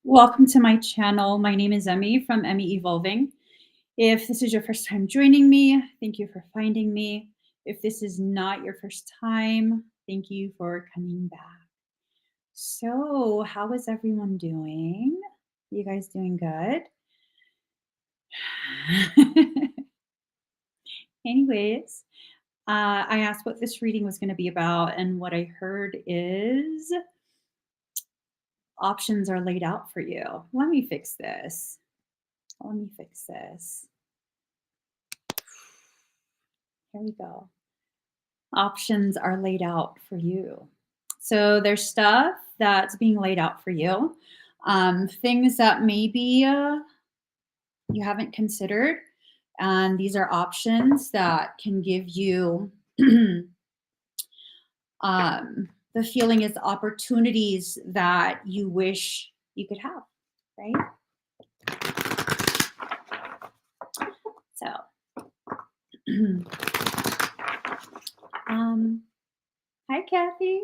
Welcome to my channel. My name is Emmy from Emmy Evolving. If this is your first time joining me, thank you for finding me. If this is not your first time, thank you for coming back. So, how is everyone doing? You guys doing good? Anyways, I asked what this reading was going to be about, and what I heard is options are laid out for you. Let me fix this. Let me fix this. Here we go. Options are laid out for you. So there's stuff that's being laid out for you, things that maybe you haven't considered. And these are options that can give you the feeling is opportunities that you wish you could have, right? So, hi, Kathy.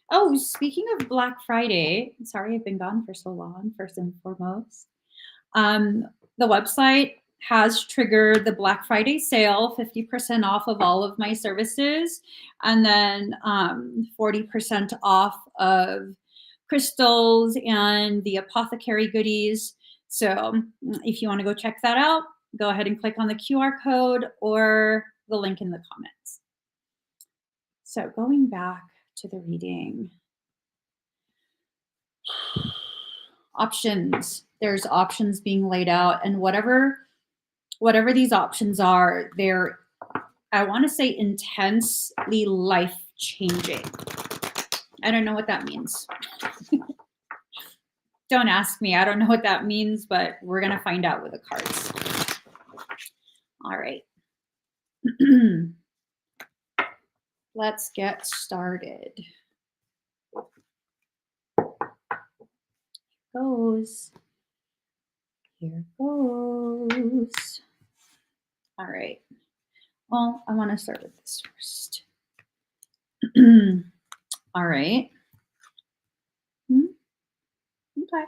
Oh, speaking of Black Friday, sorry I've been gone for so long, first and foremost. The website has triggered the Black Friday sale, 50% off of all of my services, and then 40% off of crystals and the apothecary goodies. So if you want to go check that out, go ahead and click on the QR code or the link in the comments. So going back to the reading. Options. There's options being laid out, and whatever these options are, they're, I want to say, intensely life-changing. I don't know what that means. Don't ask me. I don't know what that means, but we're going to find out with the cards. All right. Let's get started. Here goes. All right. Well, I want to start with this first. All right. Okay.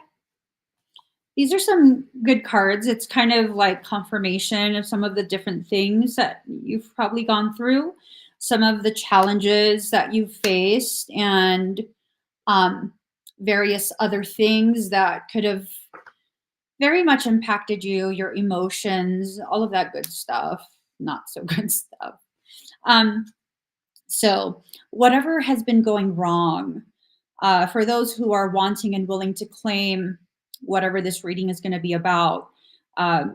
These are some good cards. It's kind of like confirmation of some of the different things that you've probably gone through, some of the challenges that you've faced, and various other things that could have very much impacted you, your emotions, all of that good stuff, not so good stuff. So whatever has been going wrong, for those who are wanting and willing to claim whatever this reading is going to be about,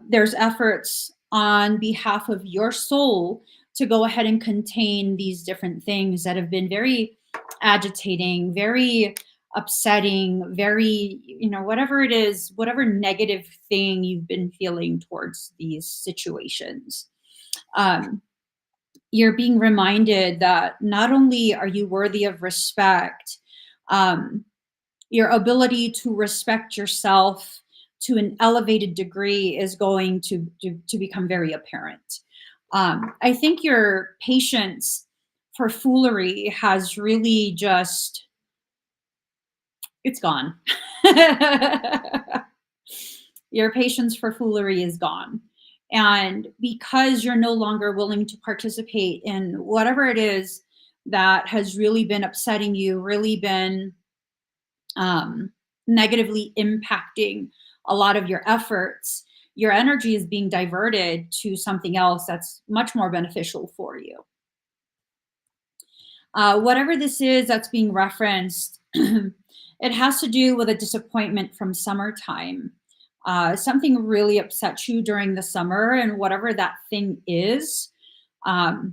there's efforts on behalf of your soul to go ahead and contain these different things that have been very agitating, very upsetting, very, whatever it is, whatever negative thing you've been feeling towards these situations. You're being reminded that not only are you worthy of respect, your ability to respect yourself to an elevated degree is going to become very apparent. I think your patience for foolery has really just, it's gone. Your patience for foolery is gone. And because you're no longer willing to participate in whatever it is that has really been upsetting you, really been negatively impacting a lot of your efforts, your energy is being diverted to something else that's much more beneficial for you. Whatever this is that's being referenced, it has to do with a disappointment from summertime. Something really upset you during the summer, and whatever that thing is, oh,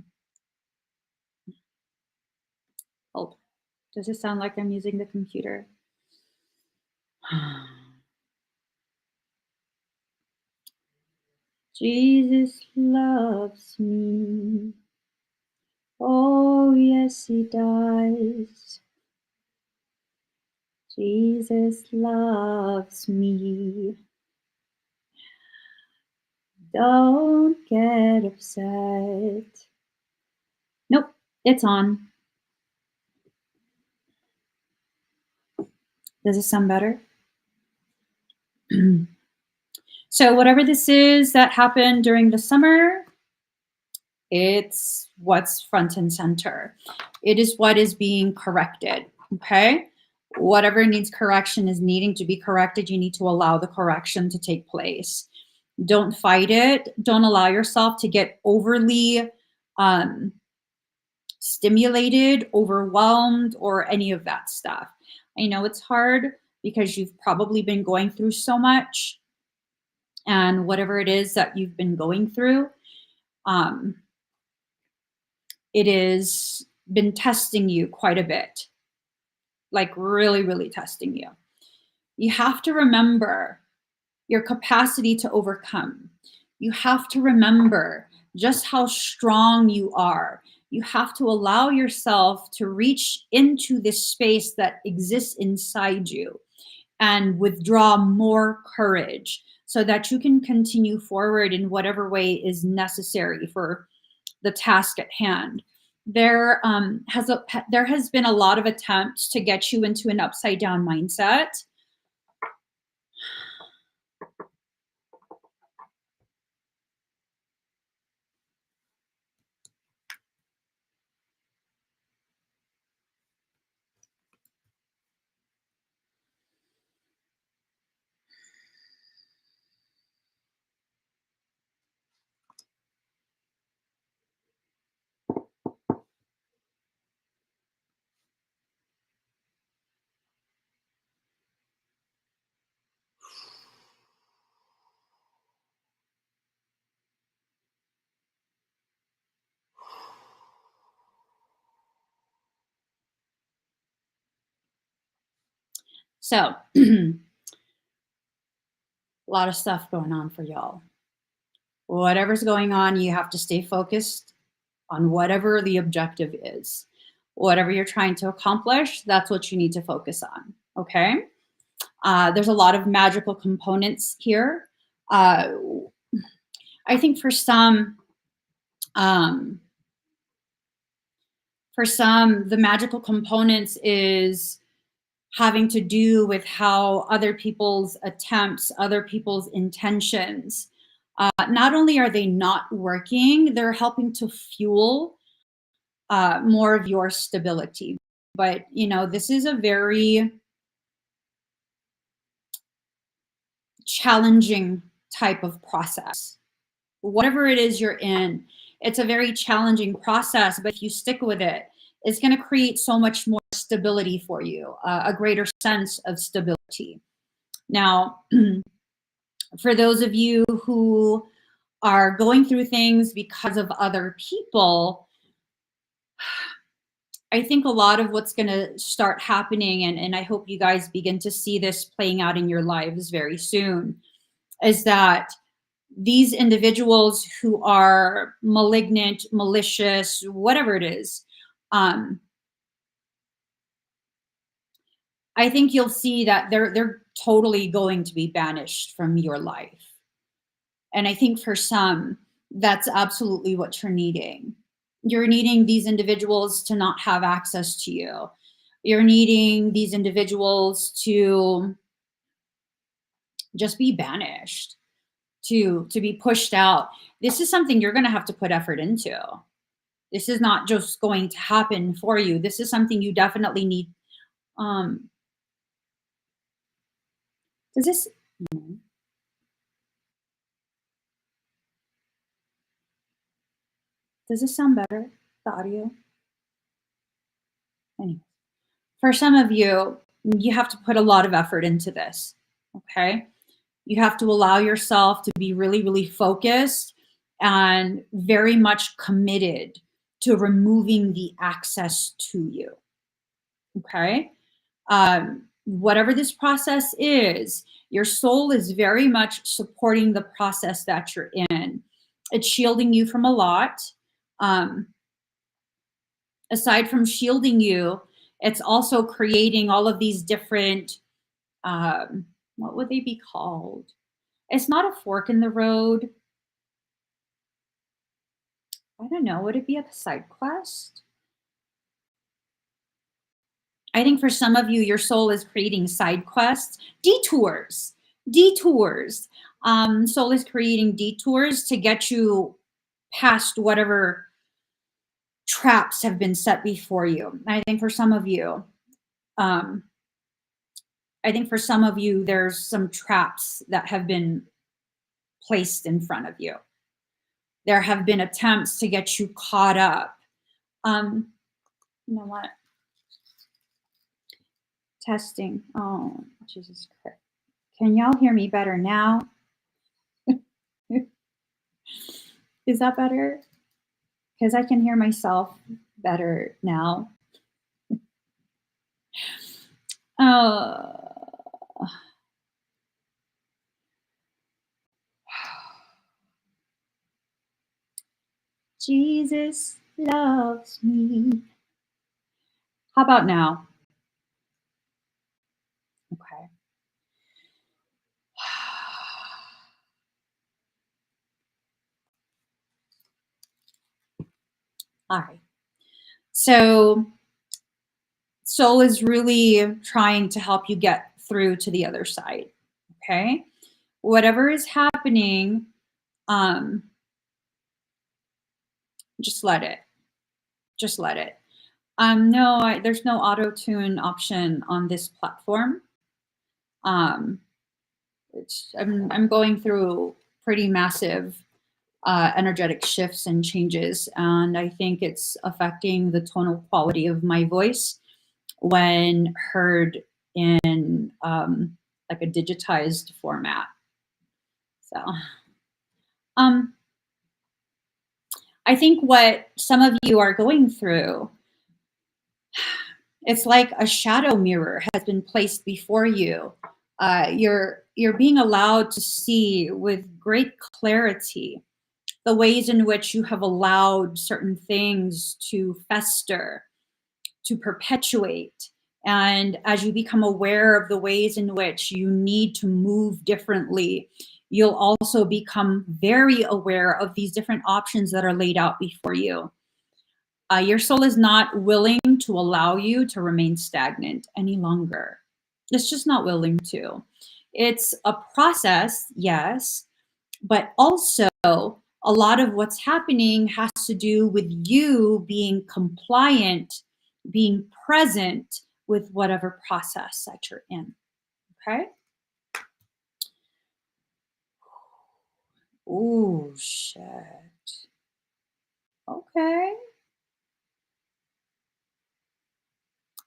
does it sound like I'm using the computer? Jesus loves me. Oh, yes, he does. Jesus loves me. Don't get upset. Nope, it's on. Does it sound better? So whatever this is that happened during the summer, it's what's front and center. It is what is being corrected, okay? Whatever needs correction is needing to be corrected. You need to allow the correction to take place. Don't fight it. Don't allow yourself to get overly stimulated, overwhelmed, or any of that stuff. I know it's hard because you've probably been going through so much, and whatever it is that you've been going through, it has been testing you quite a bit, like really, really testing you. You have to remember your capacity to overcome. You have to remember just how strong you are. You have to allow yourself to reach into this space that exists inside you and withdraw more courage so that you can continue forward in whatever way is necessary for the task at hand. There has been a lot of attempts to get you into an upside down mindset. So, a lot of stuff going on for y'all. Whatever's going on, you have to stay focused on whatever the objective is. Whatever you're trying to accomplish, that's what you need to focus on, okay? There's a lot of magical components here. I think for some, the magical components is having to do with how other people's attempts, other people's intentions, not only are they not working, they're helping to fuel more of your stability. But, you know, this is a very challenging type of process. Whatever it is you're in, it's a very challenging process, but if you stick with it, it's going to create so much more stability for you, a greater sense of stability. Now, for those of you who are going through things because of other people, I think a lot of what's going to start happening, and I hope you guys begin to see this playing out in your lives very soon, is that these individuals who are malignant, malicious, whatever it is, I think you'll see that they're totally going to be banished from your life. And I think for some, that's absolutely what you're needing. You're needing these individuals to not have access to you. You're needing these individuals to just be banished, to be pushed out. This is something you're going to have to put effort into. This is not just going to happen for you. This is something you definitely need. Does this sound better? The audio? Anyway, for some of you, you have to put a lot of effort into this. Okay. You have to allow yourself to be really, really focused and very much committed to removing the access to you. Okay. Whatever this process is, your soul is very much supporting the process that you're in. It's shielding you from a lot. Aside from shielding you, it's also creating all of these different, what would they be called? It's not a fork in the road. I don't know. Would it be a side quest? I think for some of you, your soul is creating side quests, detours. Detours. Soul is creating detours to get you past whatever traps have been set before you. I think for some of you, um, there's some traps that have been placed in front of you. There have been attempts to get you caught up. You know what? Testing. Oh, Jesus Christ. Can y'all hear me better now? Is that better? Because I can hear myself better now. Oh. Jesus loves me. How about now? Okay. All right. So, soul is really trying to help you get through to the other side. Okay. Whatever is happening, just let it. Just let it. No, there's no auto tune option on this platform. I'm going through pretty massive energetic shifts and changes, and I think it's affecting the tonal quality of my voice when heard in like a digitized format. So, I think what some of you are going through, it's like a shadow mirror has been placed before you. You're being allowed to see with great clarity the ways in which you have allowed certain things to fester, to perpetuate. And as you become aware of the ways in which you need to move differently, you'll also become very aware of these different options that are laid out before you. Your soul is not willing to allow you to remain stagnant any longer. It's just not willing to. It's a process, yes, but also a lot of what's happening has to do with you being compliant, being present with whatever process that you're in. Okay? Ooh, shit. Okay.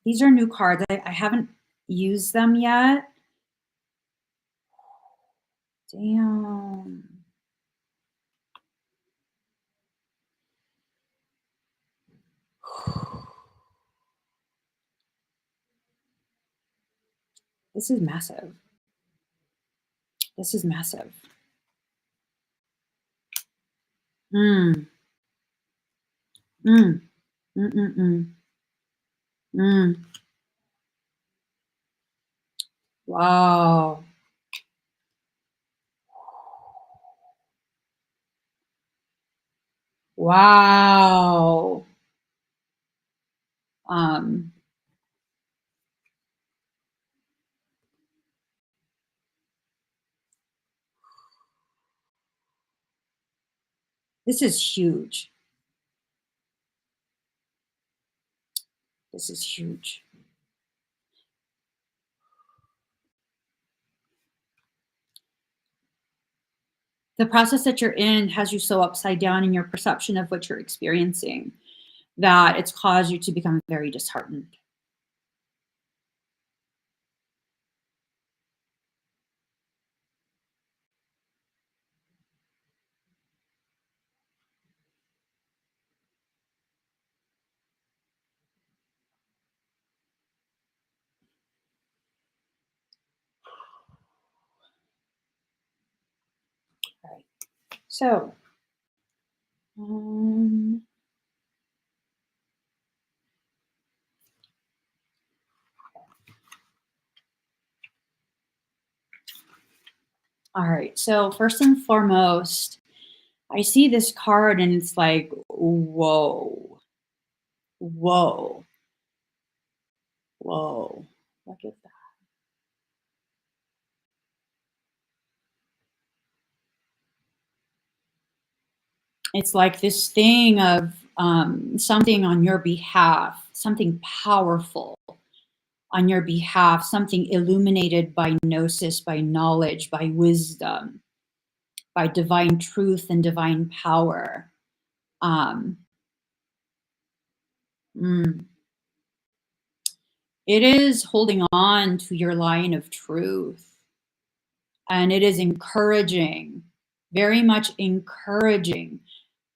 These are new cards. I haven't used them yet. Damn. This is massive. This is massive. Mm. Mm. Mm-mm-mm. Mm. Wow. Wow. Um, this is huge. This is huge. The process that you're in has you so upside down in your perception of what you're experiencing that it's caused you to become very disheartened. All right. So, all right. So, first and foremost, I see this card and it's like, whoa, whoa, whoa. Look at that. It's like this thing of something on your behalf, something powerful on your behalf, something illuminated by gnosis, by knowledge, by wisdom, by divine truth and divine power. Um, It is holding on to your line of truth. And it is encouraging, very much encouraging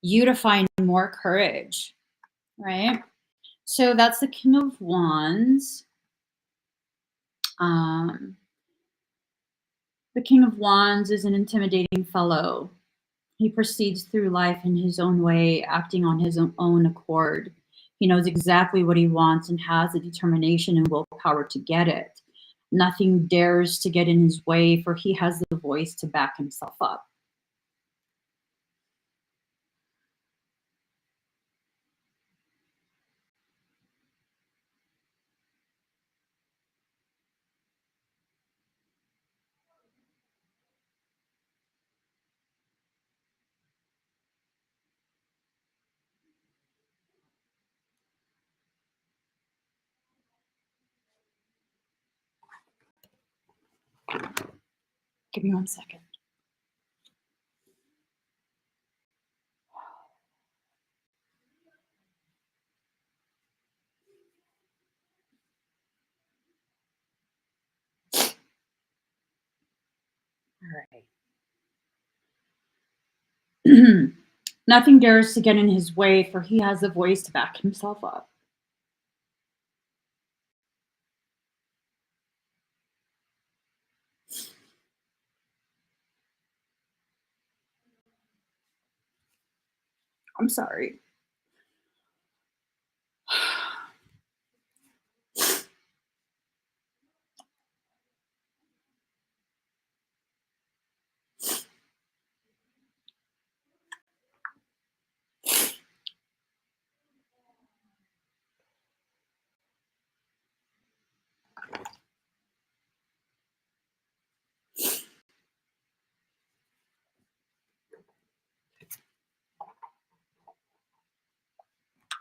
you to find more courage, right? So that's the King of Wands. The King of Wands is an intimidating fellow. He proceeds through life in his own way, acting on his own accord. He knows exactly what he wants and has the determination and willpower to get it. Nothing dares to get in his way, for he has the voice to back himself up. Give me 1 second. All right. Nothing dares to get in his way, for he has the voice to back himself up. I'm sorry.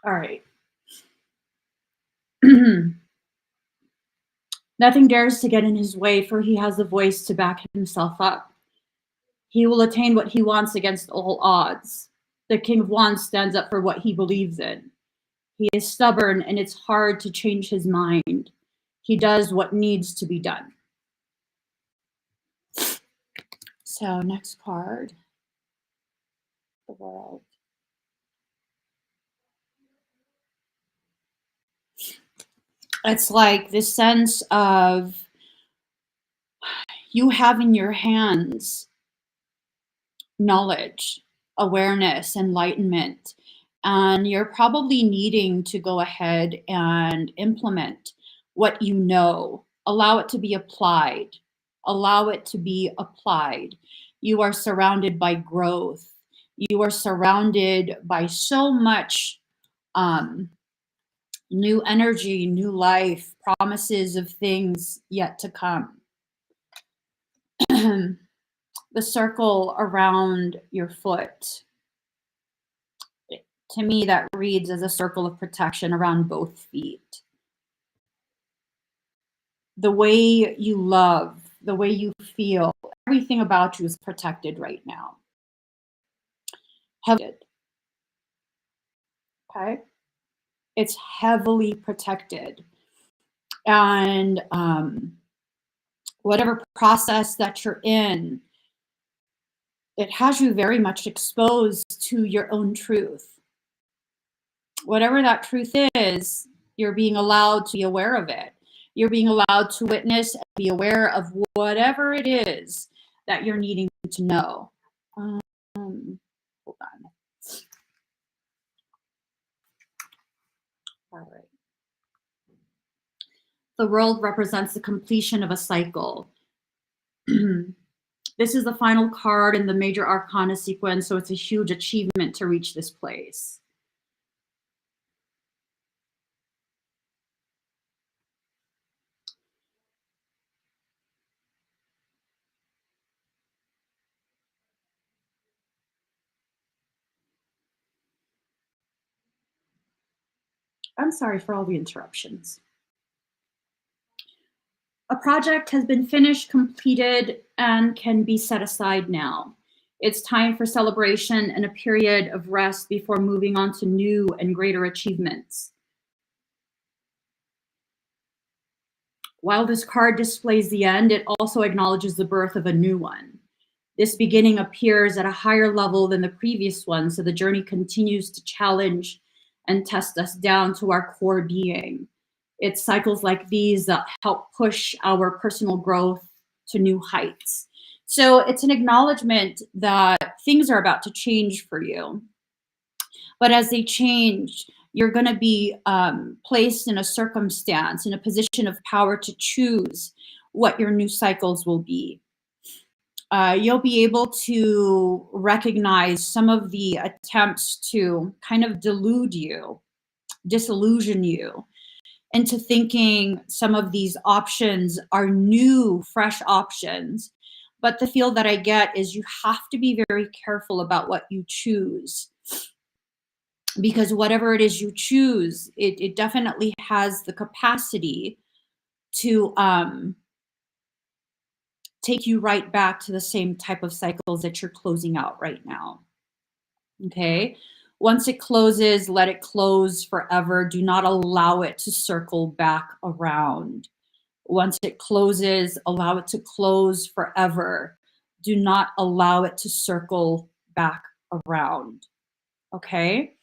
All right. Nothing dares to get in his way, for he has the voice to back himself up. He will attain what he wants against all odds. The King of Wands stands up for what he believes in. He is stubborn, and it's hard to change his mind. He does what needs to be done. So, next card, the World. It's like this sense of you have in your hands knowledge, awareness, enlightenment, and you're probably needing to go ahead and implement what you know. Allow it to be applied. Allow it to be applied. You are surrounded by growth. You are surrounded by so much new energy, new life, promises of things yet to come. The circle around your foot, to me, that reads as a circle of protection around both feet. The way you love, the way you feel, everything about you is protected right now. Okay? It's heavily protected. And whatever process that you're in, it has you very much exposed to your own truth. Whatever that truth is, you're being allowed to be aware of it. You're being allowed to witness and be aware of whatever it is that you're needing to know. Hold on. All right. The world represents the completion of a cycle. This is the final card in the major arcana sequence, so it's a huge achievement to reach this place. I'm sorry for all the interruptions. A project has been finished, completed, and can be set aside now. It's time for celebration and a period of rest before moving on to new and greater achievements. While this card displays the end, it also acknowledges the birth of a new one. This beginning appears at a higher level than the previous one, so the journey continues to challenge and test us down to our core being. It's cycles like these that help push our personal growth to new heights. So it's an acknowledgement that things are about to change for you. But as they change, you're going to be placed in a circumstance, in a position of power to choose what your new cycles will be. You'll be able to recognize some of the attempts to kind of delude you, disillusion you into thinking some of these options are new, fresh options. But the feel that I get is you have to be very careful about what you choose, because whatever it is you choose, it definitely has the capacity to take you right back to the same type of cycles that you're closing out right now. Okay. Once it closes, let it close forever. Do not allow it to circle back around. Once it closes, allow it to close forever. Do not allow it to circle back around. Okay.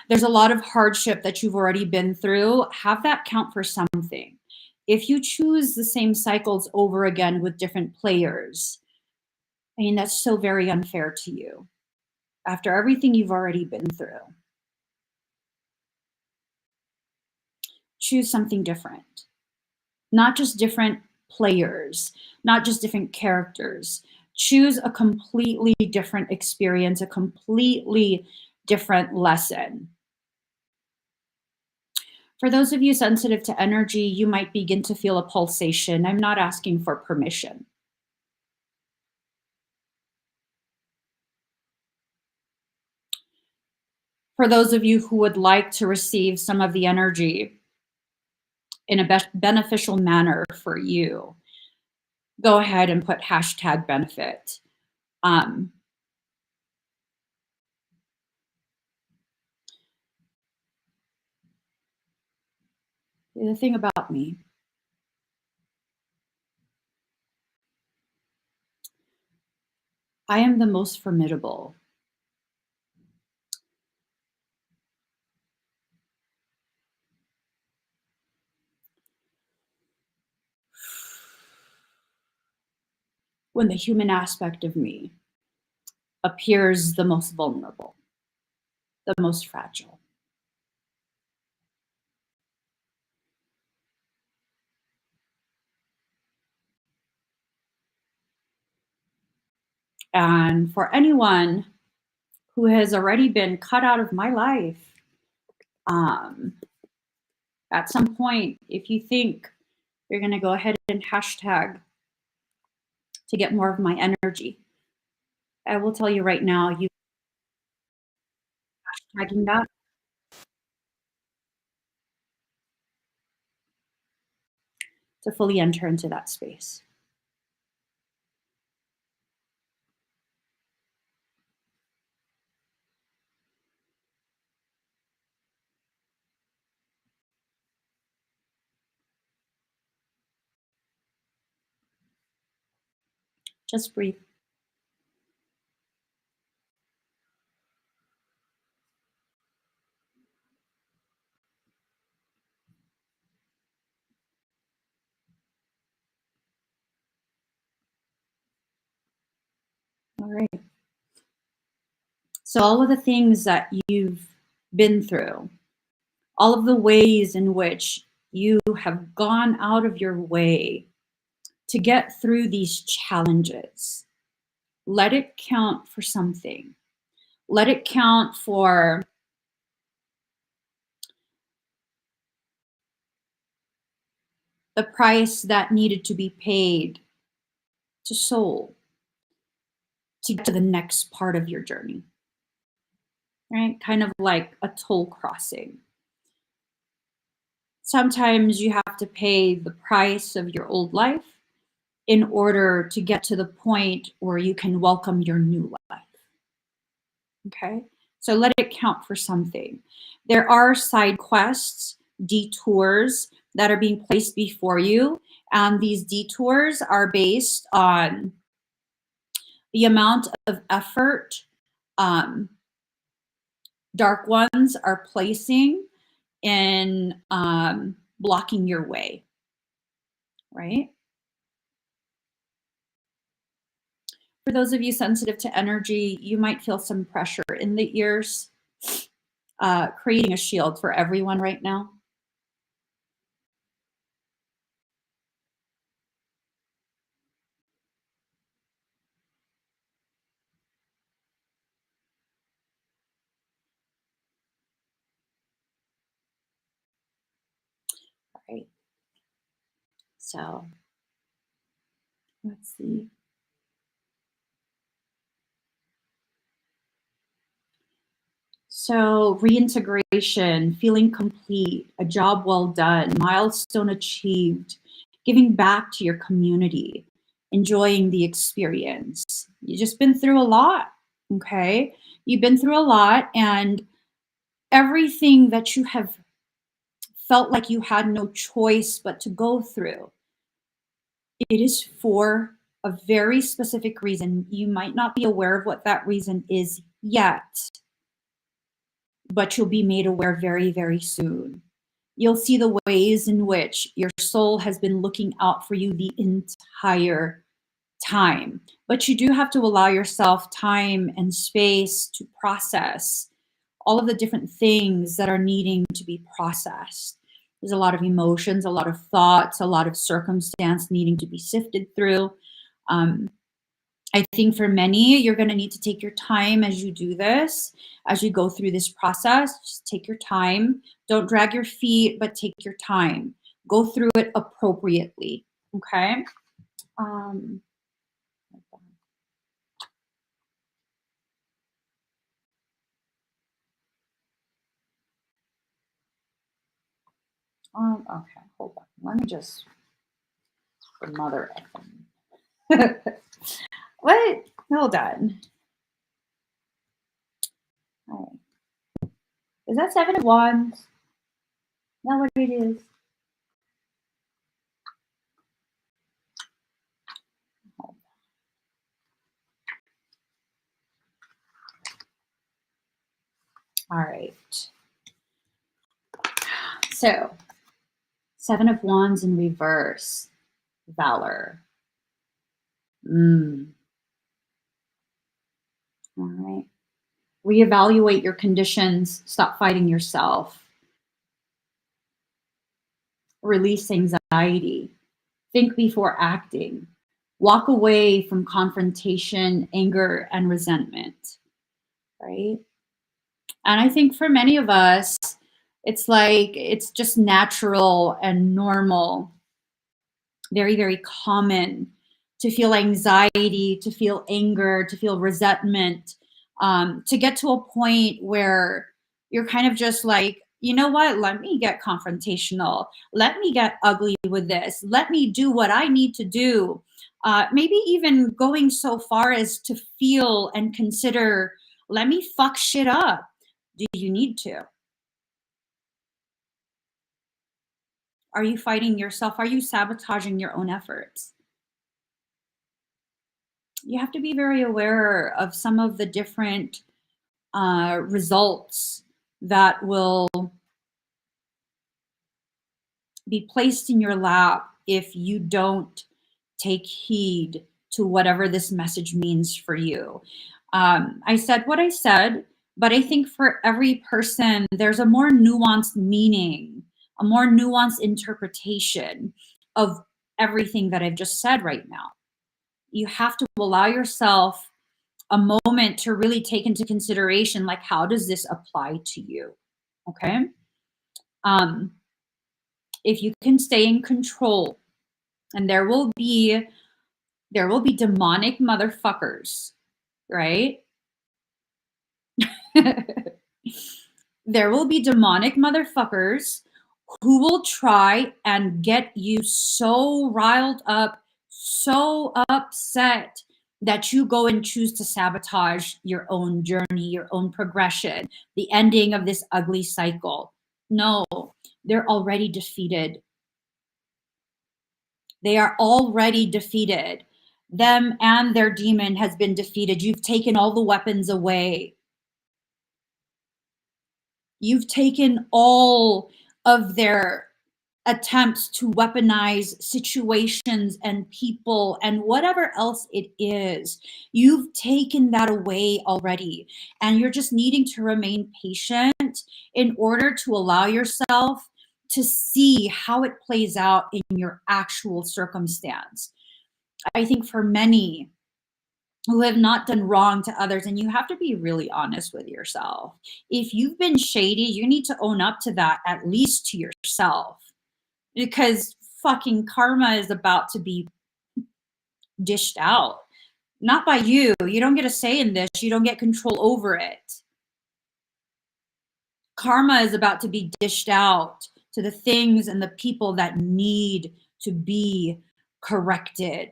There's a lot of hardship that you've already been through. Have that count for something. If you choose the same cycles over again with different players, I mean, that's so very unfair to you after everything you've already been through. Choose something different, not just different players, not just different characters. Choose a completely different experience, a completely different lesson. For those of you sensitive to energy, you might begin to feel a pulsation. I'm not asking for permission. For those of you who would like to receive some of the energy in a beneficial manner for you, go ahead and put hashtag benefit. Um, the thing about me, I am the most formidable. When the human aspect of me appears the most vulnerable, the most fragile. And for anyone who has already been cut out of my life, um, at some point, if you think you're going to go ahead and hashtag to get more of my energy, I will tell you right now, you hashtagging that to fully enter into that space. Just breathe. All right. So all of the things that you've been through, all of the ways in which you have gone out of your way to get through these challenges, let it count for something. Let it count for the price that needed to be paid to soul to get to the next part of your journey, right? Kind of like a toll crossing. Sometimes you have to pay the price of your old life in order to get to the point where you can welcome your new life. Okay? So let it count for something. There are side quests, detours that are being placed before you, and these detours are based on the amount of effort dark ones are placing in blocking your way, right? For those of you sensitive to energy, you might feel some pressure in the ears, creating a shield for everyone right now. Right. So let's see. So reintegration, feeling complete, a job well done, milestone achieved, giving back to your community, enjoying the experience. You've just been through a lot, okay? You've been through a lot, and everything that you have felt like you had no choice but to go through, it is for a very specific reason. You might not be aware of what that reason is yet, but you'll be made aware very, very soon. You'll see the ways in which your soul has been looking out for you the entire time. But you do have to allow yourself time and space to process all of the different things that are needing to be processed. There's a lot of emotions, a lot of thoughts, a lot of circumstance needing to be sifted through. I think for many, you're going to need to take your time as you do this, as you go through this process. Just take your time. Don't drag your feet, but take your time. Go through it appropriately. Okay. Um, okay, hold on. Let me just the mother effing. What? Hold on. All right. Is that 7 of Wands? Is that what it is? All right. So, 7 of Wands in reverse. Valor. All right. Reevaluate your conditions. Stop fighting yourself. Release anxiety. Think before acting. Walk away from confrontation, anger, and resentment. Right? And I think for many of us, it's like it's just natural and normal, very, very common to feel anxiety, to feel anger, to feel resentment, to get to a point where you're kind of just like, you know what, let me get confrontational. Let me get ugly with this. Let me do what I need to do. Maybe even going so far as to feel and consider, let me fuck shit up. Do you need to? Are you fighting yourself? Are you sabotaging your own efforts? You have to be very aware of some of the different results that will be placed in your lap if you don't take heed to whatever this message means for you. I said what I said, but I think for every person, there's a more nuanced meaning, a more nuanced interpretation of everything that I've just said right now. You have to allow yourself a moment to really take into consideration, like, how does this apply to you? Okay. Um, if you can stay in control, and there will be demonic motherfuckers, right? There will be demonic motherfuckers who will try and get you so riled up, so upset that you go and choose to sabotage your own journey, your own progression, the ending of this ugly cycle. No, they're already defeated. They are already defeated. Them and their demon has been defeated. You've taken all the weapons away. You've taken all of their attempts to weaponize situations and people and whatever else it is. You've taken that away already. And you're just needing to remain patient in order to allow yourself to see how it plays out in your actual circumstance. I think for many who have not done wrong to others, and you have to be really honest with yourself. If you've been shady, you need to own up to that, at least to yourself, because fucking karma is about to be dished out. Not by you. You don't get a say in this. You don't get control over it. Karma is about to be dished out to the things and the people that need to be corrected.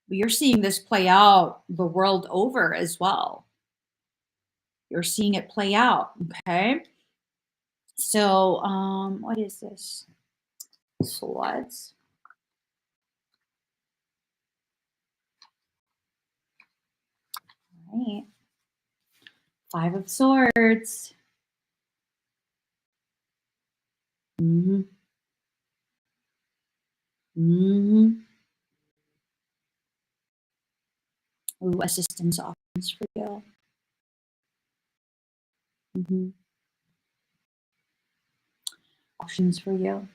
You're seeing this play out the world over as well. You're seeing it play out, okay? So, what is this? Swords. All right. 5 of Swords. Mm-hmm. Mm-hmm. Ooh, assistance options for you. Mm-hmm. Options for you.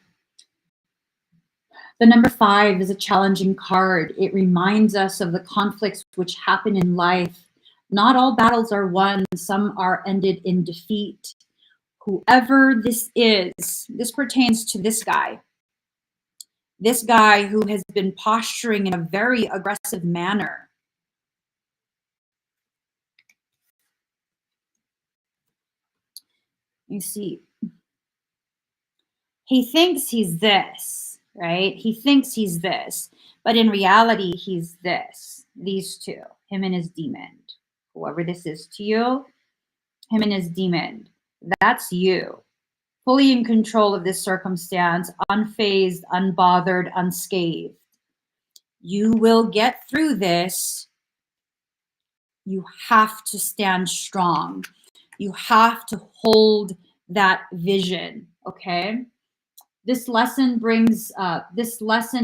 The number 5 is a challenging card. It reminds us of the conflicts which happen in life. Not all battles are won. Some are ended in defeat. Whoever this is, this pertains to this guy. This guy who has been posturing in a very aggressive manner. You see, he thinks he's this, right? He thinks he's this, but in reality, he's this. These two, him and his demon. Whoever this is to you, him and his demon. That's you. Fully in control of this circumstance, unfazed, unbothered, unscathed. You will get through this. You have to stand strong. You have to hold that vision, okay? This lesson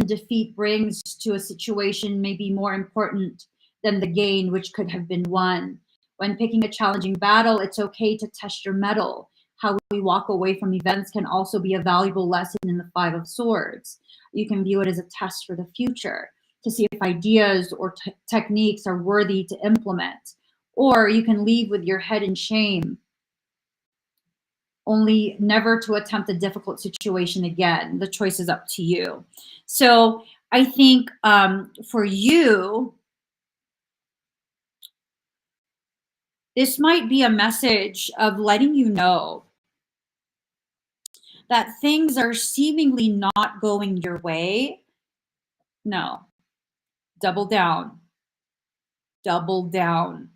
defeat brings to a situation may be more important than the gain which could have been won. When picking a challenging battle, it's okay to test your mettle. How we walk away from events can also be a valuable lesson in the 5 of Swords. You can view it as a test for the future to see if ideas or techniques are worthy to implement. Or you can leave with your head in shame, only never to attempt a difficult situation again. The choice is up to you. So I think for you, this might be a message of letting you know that things are seemingly not going your way. No, double down. Double down.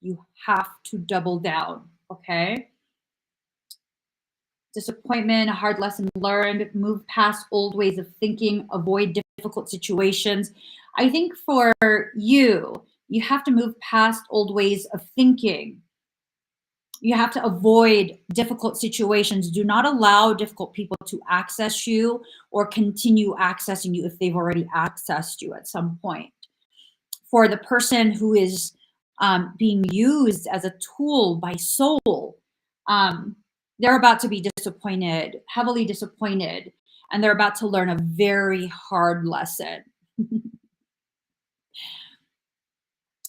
You have to double down, okay? Disappointment, a hard lesson learned, move past old ways of thinking, avoid difficult situations. I think for you, you have to move past old ways of thinking. You have to avoid difficult situations. Do not allow difficult people to access you or continue accessing you if they've already accessed you at some point. For the person who is being used as a tool by soul, they're about to be disappointed, heavily disappointed, and they're about to learn a very hard lesson.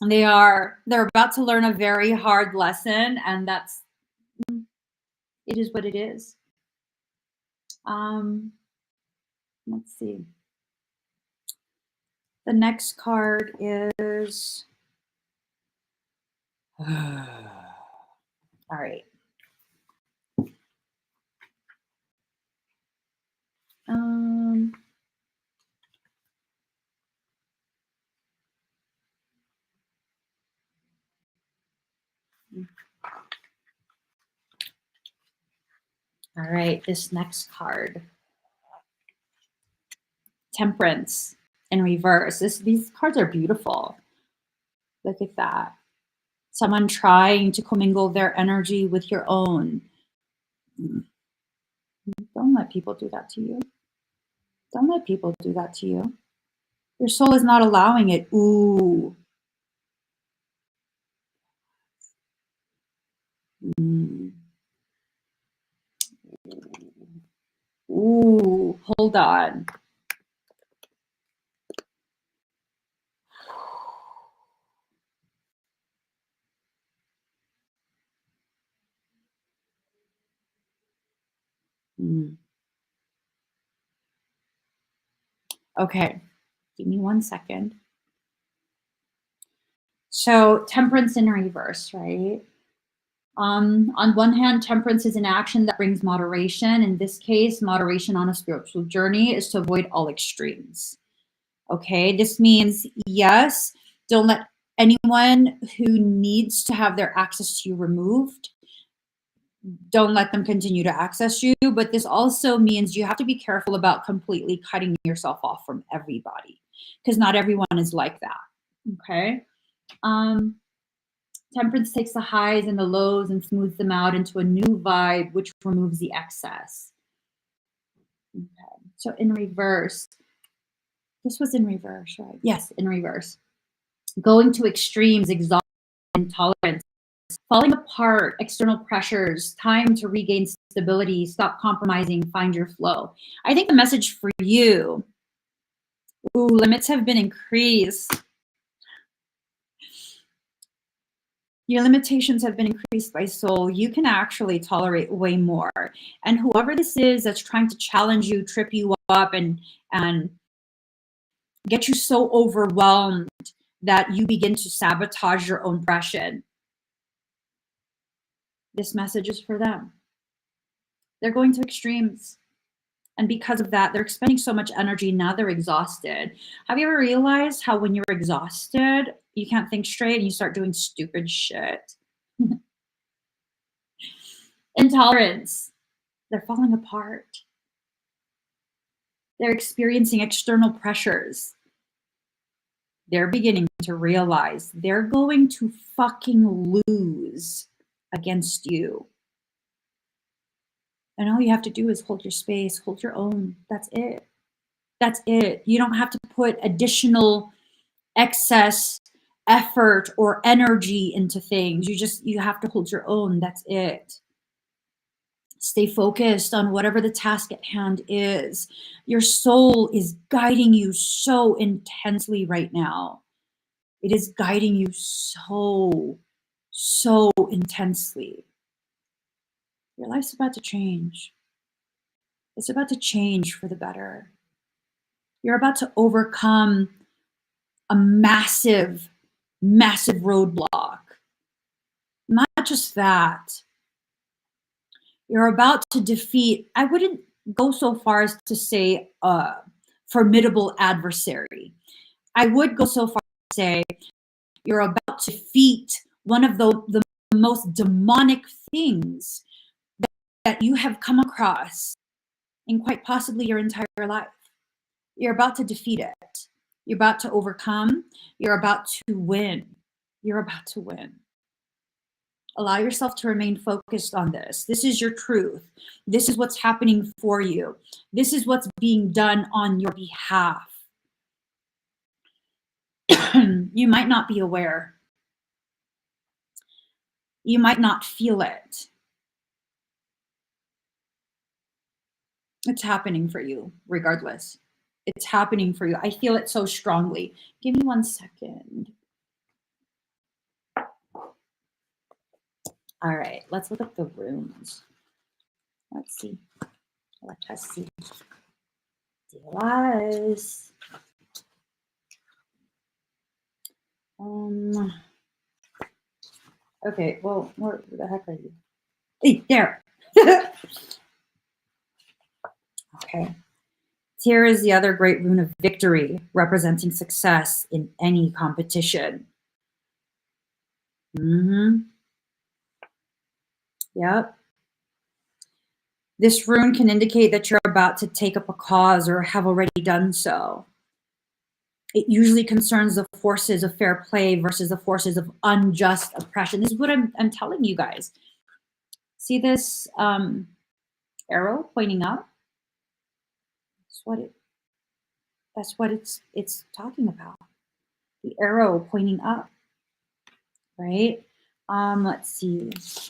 They're about to learn a very hard lesson, and it is what it is. Let's see. The next card is all right. All right, this next card. Temperance in reverse. These cards are beautiful. Look at that. Someone trying to commingle their energy with your own. Don't let people do that to you. Don't let people do that to you. Your soul is not allowing it. Ooh. Ooh, hold on. Okay, give me 1 second. So temperance in reverse, right? On one hand, temperance is an action that brings moderation. In this case, moderation on a spiritual journey is to avoid all extremes. Okay, this means, yes, don't let anyone who needs to have their access to you removed, don't let them continue to access you. But this also means you have to be careful about completely cutting yourself off from everybody, because not everyone is like that. Okay. Temperance takes the highs and the lows and smooths them out into a new vibe, which removes the excess. Okay. So in reverse, this was in reverse, right? Yes, in reverse. Going to extremes, exhaustion, intolerance, falling apart, external pressures, time to regain stability, stop compromising, find your flow. I think the message for you, limits have been increased. Your limitations have been increased by soul. You can actually tolerate way more. And whoever this is that's trying to challenge you, trip you up, and get you so overwhelmed that you begin to sabotage your own progression, this message is for them. They're going to extremes. And because of that, they're expending so much energy. Now they're exhausted. Have you ever realized how when you're exhausted, you can't think straight and you start doing stupid shit? Intolerance. They're falling apart. They're experiencing external pressures. They're beginning to realize they're going to fucking lose against you. And all you have to do is hold your space, hold your own. That's it. That's it. You don't have to put additional excess effort or energy into things. You have to hold your own. That's it. Stay focused on whatever the task at hand is. Your soul is guiding you so intensely right now. It is guiding you so intensely. Your life's about to change. It's about to change for the better. You're about to overcome a massive roadblock. Not just that. You're about to defeat, I wouldn't go so far as to say a formidable adversary. I would go so far as to say you're about to defeat one of the most demonic things that you have come across in quite possibly your entire life. You're about to defeat it. You're about to overcome. You're about to win. You're about to win. Allow yourself to remain focused on this. This is your truth. This is what's happening for you. This is what's being done on your behalf. You might not be aware. You might not feel it. It's happening for you, regardless. It's happening for you. I feel it so strongly. Give me 1 second. All right, let's look at the runes. Let's see. Let us see. Deal eyes. Okay, well, where the heck are you? Hey, there. Okay. Here is the other great rune of victory, representing success in any competition. Yep. This rune can indicate that you're about to take up a cause or have already done so. It usually concerns the forces of fair play versus the forces of unjust oppression. This is what I'm telling you guys. See this arrow pointing up? That's what it's talking about. The arrow pointing up, right? Let's see.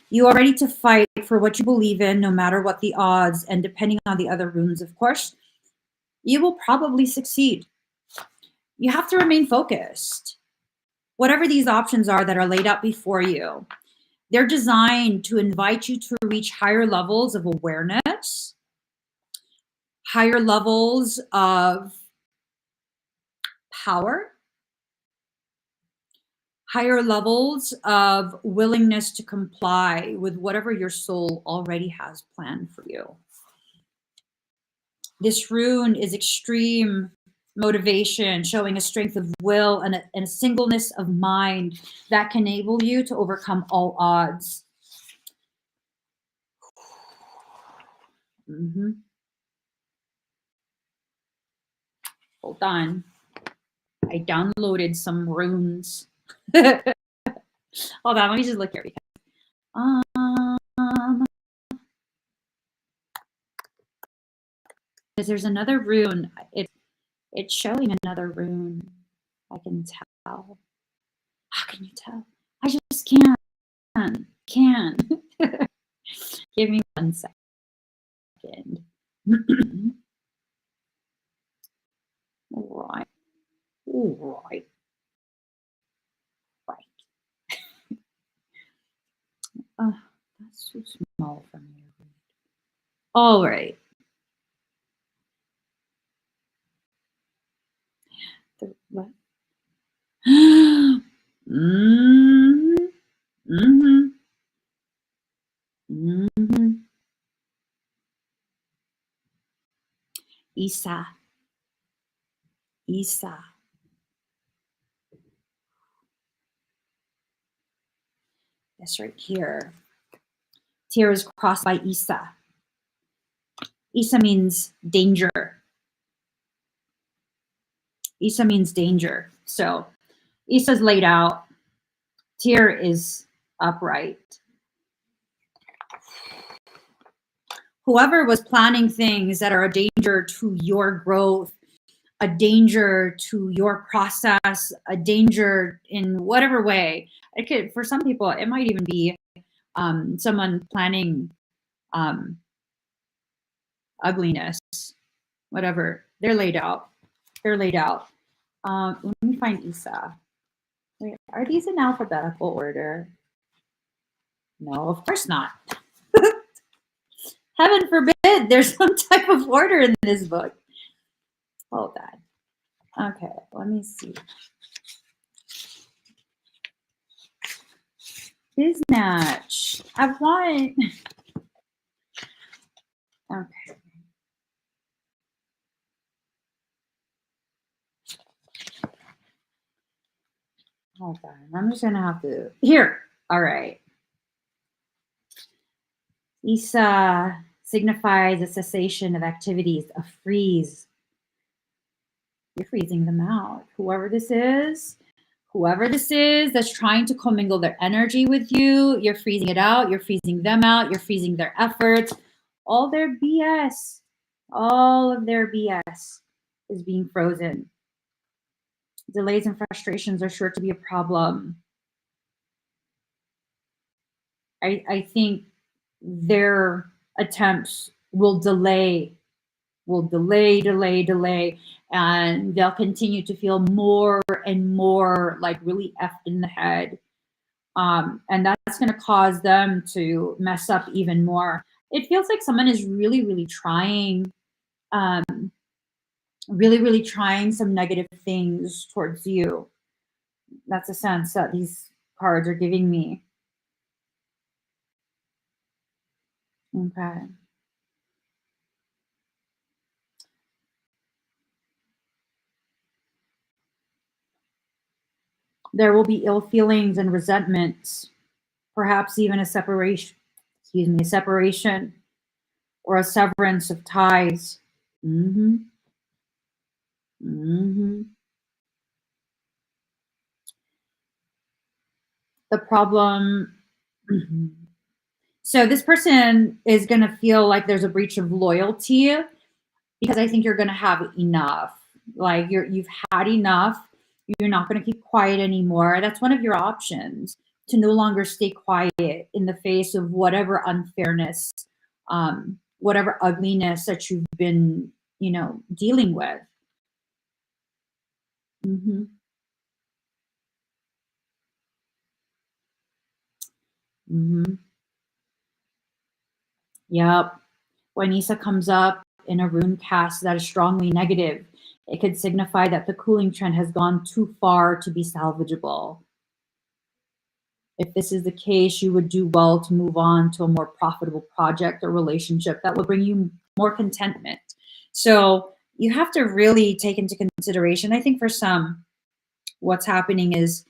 You are ready to fight for what you believe in, no matter what the odds, and depending on the other runes, of course, you will probably succeed. You have to remain focused. Whatever these options are that are laid out before you, they're designed to invite you to reach higher levels of awareness, higher levels of power, higher levels of willingness to comply with whatever your soul already has planned for you. This rune is extreme motivation, showing a strength of will and a singleness of mind that can enable you to overcome all odds. Hold on. I downloaded some runes. Hold on, let me just look here. Because there's another rune. It's showing another rune. I can tell. How can you tell? I just can't. Give me 1 second. All right. That's too small for me to read. All right. What? Issa. This right here. Here is crossed by Issa. Issa means danger. Issa means danger. So Issa's laid out. Tyr is upright. Whoever was planning things that are a danger to your growth, a danger to your process, a danger in whatever way. It could, for some people, it might even be someone planning ugliness, whatever. They're laid out. Let me find Issa. Wait, are these in alphabetical order? No, of course not. Heaven forbid there's some type of order in this book. Hold on. Okay, let me see. Biznatch. I want. Okay. Hold on. I'm just gonna have to. Here. All right. Issa signifies a cessation of activities, a freeze. You're freezing them out. Whoever this is that's trying to commingle their energy with you, you're freezing it out, you're freezing them out, you're freezing their efforts. All their BS, all of their BS is being frozen. Delays and frustrations are sure to be a problem. I think their attempts will delay, and they'll continue to feel more and more like really effed in the head. And that's going to cause them to mess up even more. It feels like someone is really trying, really trying some negative things towards you. That's a sense that these cards are giving me. Okay. There will be ill feelings and resentments, perhaps even a separation. a separation or a severance of ties. Mm-hmm. Mm-hmm. The problem. Mhm. So this person is going to feel like there's a breach of loyalty because I think you're going to have enough. Like you've had enough. You're not going to keep quiet anymore. That's one of your options, to no longer stay quiet in the face of whatever unfairness, whatever ugliness that you've been, dealing with. Mm-hmm. Mm-hmm. Yep. When Issa comes up in a rune cast that is strongly negative, it could signify that the cooling trend has gone too far to be salvageable. If this is the case, you would do well to move on to a more profitable project or relationship that will bring you more contentment. So you have to really take into consideration, I think for some, what's happening is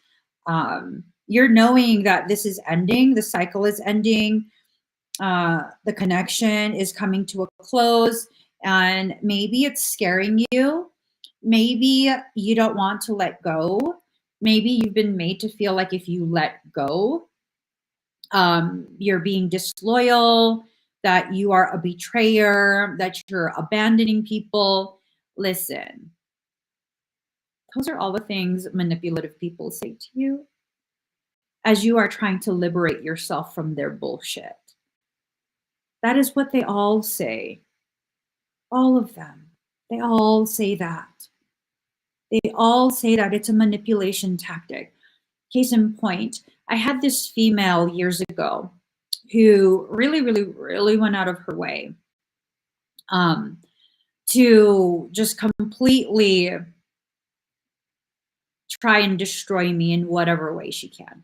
you're knowing that this is ending, the cycle is ending, the connection is coming to a close, and maybe it's scaring you. Maybe you don't want to let go. Maybe you've been made to feel like if you let go, you're being disloyal, that you are a betrayer, that you're abandoning people. Listen, those are all the things manipulative people say to you as you are trying to liberate yourself from their bullshit. That is what they all say. All of them. They all say that. They all say that it's a manipulation tactic. Case in point, I had this female years ago who really, really, really went out of her way um, to just completely try and destroy me in whatever way she can.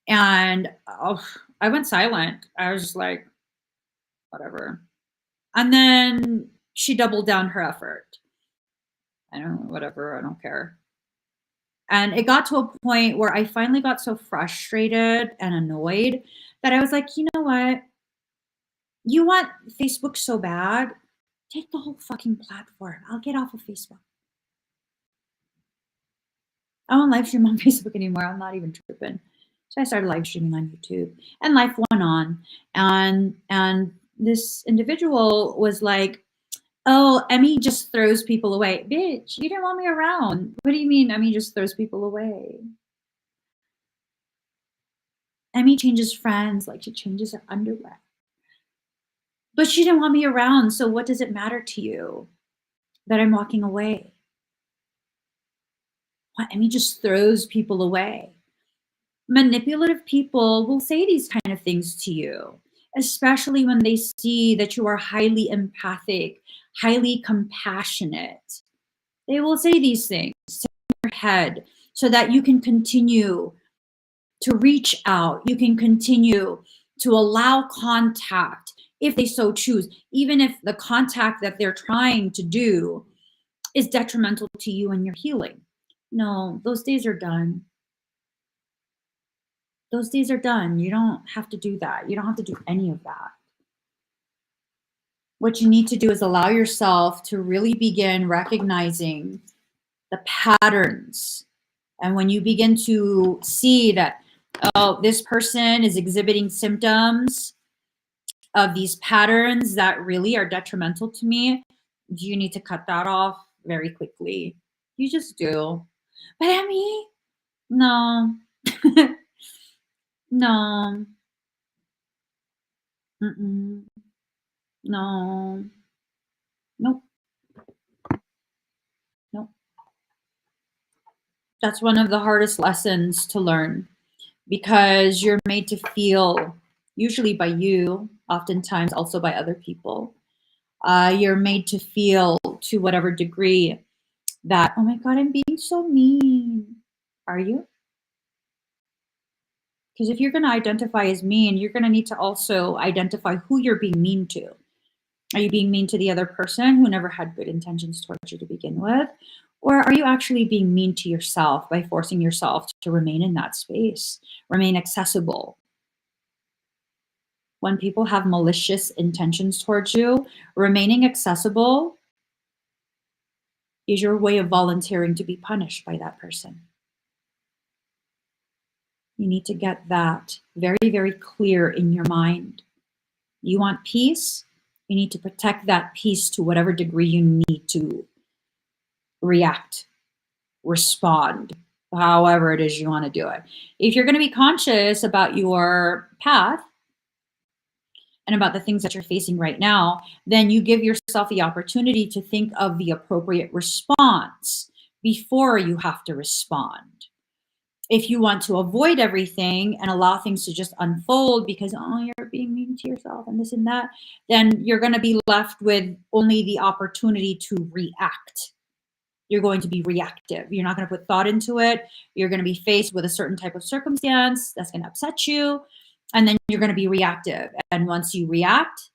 And I went silent. I was just like, whatever. And then she doubled down her effort. I don't know, whatever, I don't care. And it got to a point where I finally got so frustrated and annoyed that I was like, you know what? You want Facebook so bad? Take the whole fucking platform. I'll get off of Facebook. I don't live stream on Facebook anymore. I'm not even tripping. So I started live streaming on YouTube, and life went on. And this individual was like, "Oh, Emmy just throws people away." Bitch, you didn't want me around. What do you mean Emmy just throws people away? Emmy changes friends like she changes her underwear. But she didn't want me around, so what does it matter to you that I'm walking away? What, Emmy just throws people away. Manipulative people will say these kind of things to you, especially when they see that you are highly empathic, highly compassionate. They will say these things to your head so that you can continue to reach out. You can continue to allow contact if they so choose, even if the contact that they're trying to do is detrimental to you and your healing. No, those days are done. Those days are done. You don't have to do that. You don't have to do any of that. What you need to do is allow yourself to really begin recognizing the patterns. And when you begin to see that, oh, this person is exhibiting symptoms of these patterns that really are detrimental to me, you need to cut that off very quickly. You just do. But Emmy, no. No. Mm-mm. No. Nope. Nope. That's one of the hardest lessons to learn because you're made to feel, usually by you, oftentimes also by other people. You're made to feel to whatever degree that, oh my God, I'm being so mean. Are you? Because if you're going to identify as mean, you're going to need to also identify who you're being mean to. Are you being mean to the other person who never had good intentions towards you to begin with? Or are you actually being mean to yourself by forcing yourself to remain in that space, remain accessible? when people have malicious intentions towards you, remaining accessible is your way of volunteering to be punished by that person. You need to get that very, very clear in your mind. You want peace, you need to protect that peace to whatever degree you need to react, respond, however it is you want to do it. If you're going to be conscious about your path and about the things that you're facing right now, then you give yourself the opportunity to think of the appropriate response before you have to respond. If you want to avoid everything and allow things to just unfold because, oh, you're being mean to yourself and this and that, then you're going to be left with only the opportunity to react. You're going to be reactive. You're not going to put thought into it. You're going to be faced with a certain type of circumstance that's going to upset you. And then you're going to be reactive. And once you react,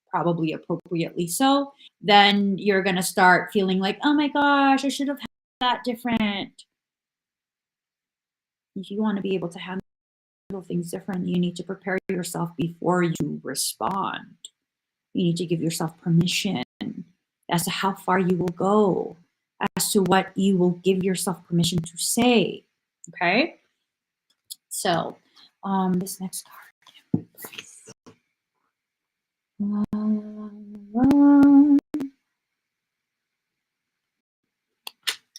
probably appropriately so, then you're going to start feeling like, oh my gosh, I should have had that different. If you want to be able to handle things different, you need to prepare yourself before you respond. You need to give yourself permission as to how far you will go, as to what you will give yourself permission to say. Okay? So, this next card.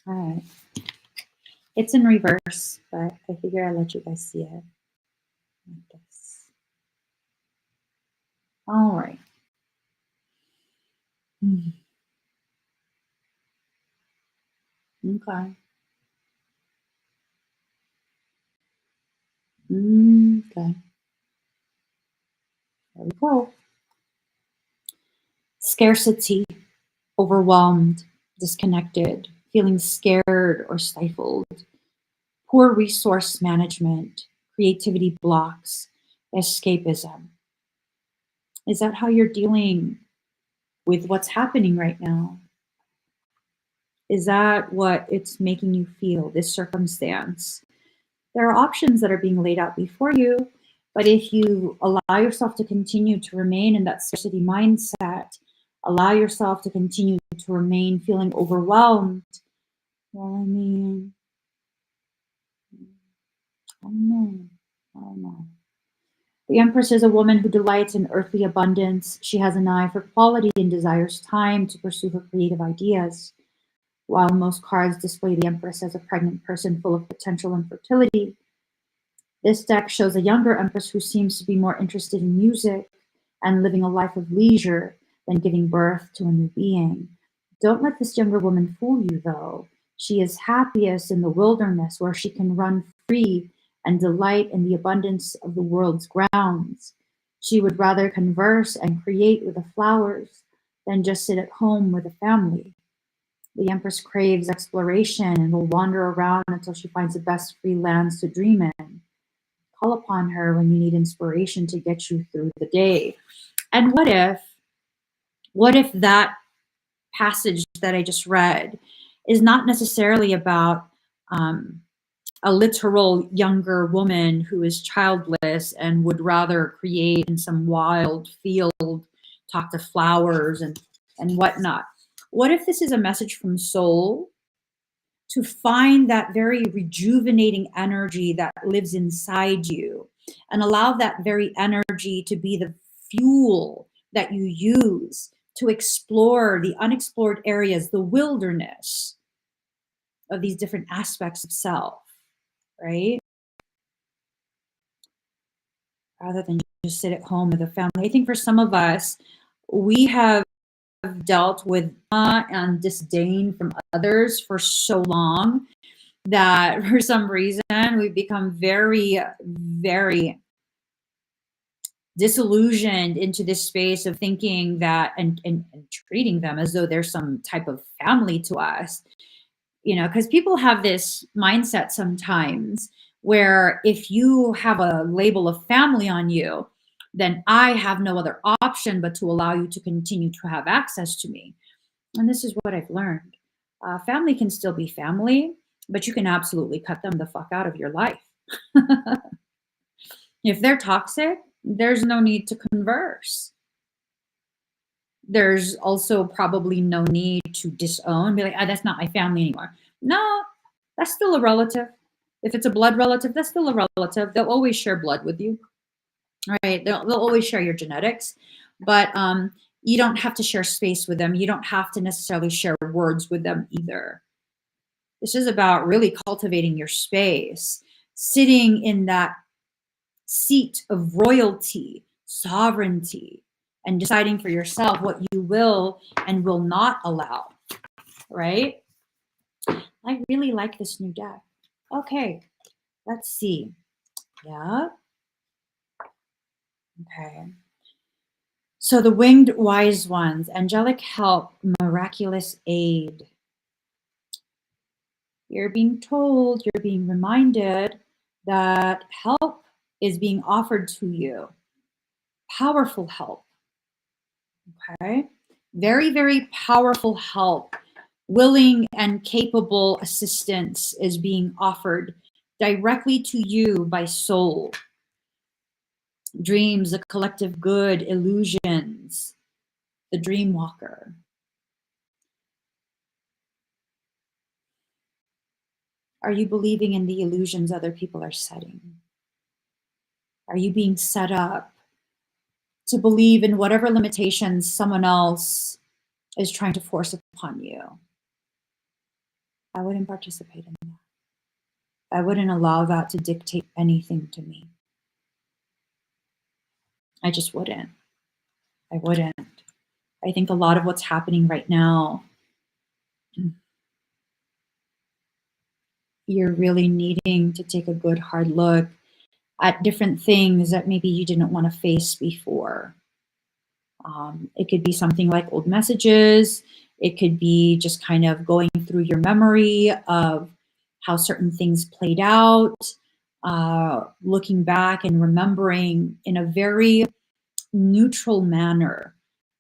All right. It's in reverse, but I figure I'll let you guys see it like this. All right. Okay. Okay. There we go. Scarcity, overwhelmed, disconnected, feeling scared or stifled, poor resource management, creativity blocks, escapism. Is that how you're dealing with what's happening right now? Is that what it's making you feel, this circumstance? There are options that are being laid out before you, but if you allow yourself to continue to remain in that scarcity mindset, allow yourself to continue to remain feeling overwhelmed, well, I mean, I don't know. The Empress is a woman who delights in earthly abundance. She has an eye for quality and desires time to pursue her creative ideas. While most cards display the Empress as a pregnant person full of potential and fertility, this deck shows a younger Empress who seems to be more interested in music and living a life of leisure than giving birth to a new being. Don't let this younger woman fool you, though. She is happiest in the wilderness where she can run free and delight in the abundance of the world's grounds. She would rather converse and create with the flowers than just sit at home with a family. The Empress craves exploration and will wander around until she finds the best free lands to dream in. Call upon her when you need inspiration to get you through the day. And what if that passage that I just read is not necessarily about a literal younger woman who is childless and would rather create in some wild field, talk to flowers and whatnot? What if this is a message from soul to find that very rejuvenating energy that lives inside you and allow that very energy to be the fuel that you use to explore the unexplored areas, the wilderness of these different aspects of self, right? Rather than just sit at home with a family. I think for some of us, we have dealt with and disdain from others for so long that for some reason we've become very, very disillusioned into this space of thinking that and treating them as though they're some type of family to us. Because people have this mindset sometimes where if you have a label of family on you, then I have no other option but to allow you to continue to have access to me. And this is what I've learned. Family can still be family, but you can absolutely cut them the fuck out of your life. If they're toxic, there's no need to converse. There's also probably no need to disown, be like, that's not my family anymore. No, that's still a relative. If it's a blood relative, that's still a relative. They'll always share blood with you, right? They'll always share your genetics, but you don't have to share space with them. You don't have to necessarily share words with them either. This is about really cultivating your space, sitting in that seat of royalty, sovereignty, and deciding for yourself what you will and will not allow, right? I really like this new deck. Okay, let's see. Yeah. Okay. So the winged wise ones, angelic help, miraculous aid. You're being told, you're being reminded that help is being offered to you. Powerful help. Okay. Very, very powerful help. Willing and capable assistance is being offered directly to you by soul. Dreams, the collective good, illusions, the dream walker. Are you believing in the illusions other people are setting? Are you being set up to believe in whatever limitations someone else is trying to force upon you? I wouldn't participate in that. I wouldn't allow that to dictate anything to me. I just wouldn't. I wouldn't. I think a lot of what's happening right now, you're really needing to take a good hard look at different things that maybe you didn't want to face before. It could be something like old messages. It could be just kind of going through your memory of how certain things played out, looking back and remembering in a very neutral manner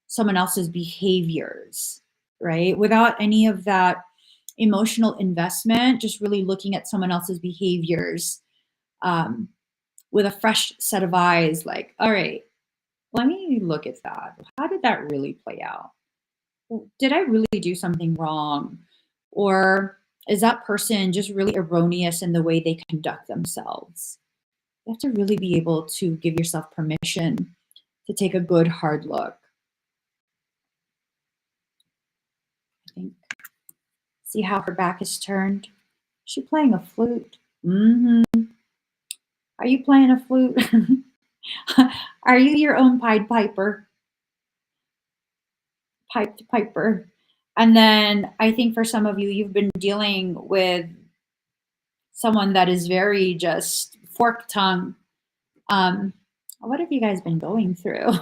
someone else's behaviors, right? Without any of that emotional investment, just really looking at someone else's behaviors with a fresh set of eyes, like, all right, let me look at that. How did that really play out? Did I really do something wrong? Or is that person just really erroneous in the way they conduct themselves? You have to really be able to give yourself permission to take a good hard look. I think. See how her back is turned? Is she playing a flute? Mm-hmm. Are you playing a flute? Are you your own Pied Piper? Piped Piper. And then I think for some of you, you've been dealing with someone that is very just fork tongue. What have you guys been going through?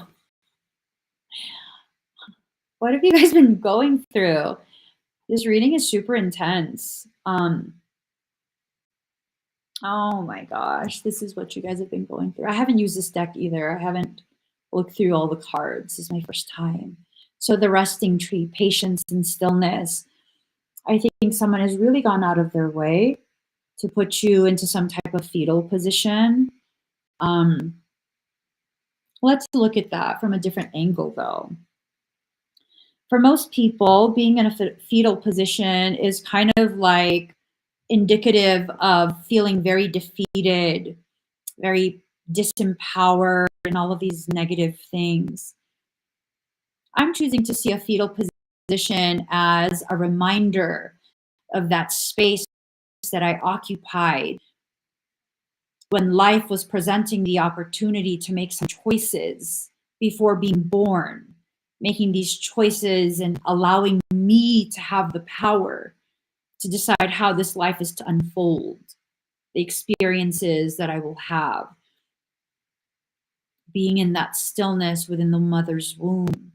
What have you guys been going through? This reading is super intense. Oh my gosh, this is what you guys have been going through. I haven't used this deck either. I haven't looked through all the cards. This is my first time. So the resting tree, patience and stillness. I think someone has really gone out of their way to put you into some type of fetal position. Let's look at that from a different angle, though. For most people, being in a fetal position is kind of like indicative of feeling very defeated, very disempowered, and all of these negative things. I'm choosing to see a fetal position as a reminder of that space that I occupied when life was presenting the opportunity to make some choices before being born, making these choices and allowing me to have the power to decide how this life is to unfold, the experiences that I will have, being in that stillness within the mother's womb,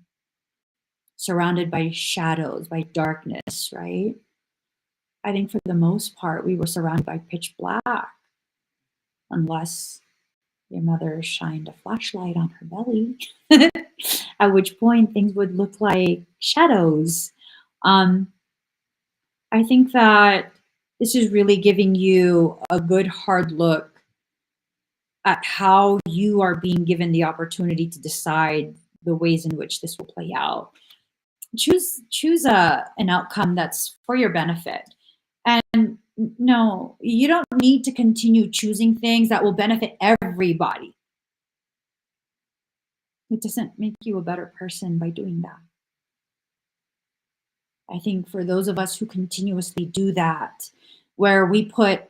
surrounded by shadows, by darkness, right? I think for the most part, we were surrounded by pitch black, unless your mother shined a flashlight on her belly, at which point things would look like shadows. I think that this is really giving you a good hard look at how you are being given the opportunity to decide the ways in which this will play out. Choose an outcome that's for your benefit. And no, you don't need to continue choosing things that will benefit everybody. It doesn't make you a better person by doing that. I think for those of us who continuously do that, where we put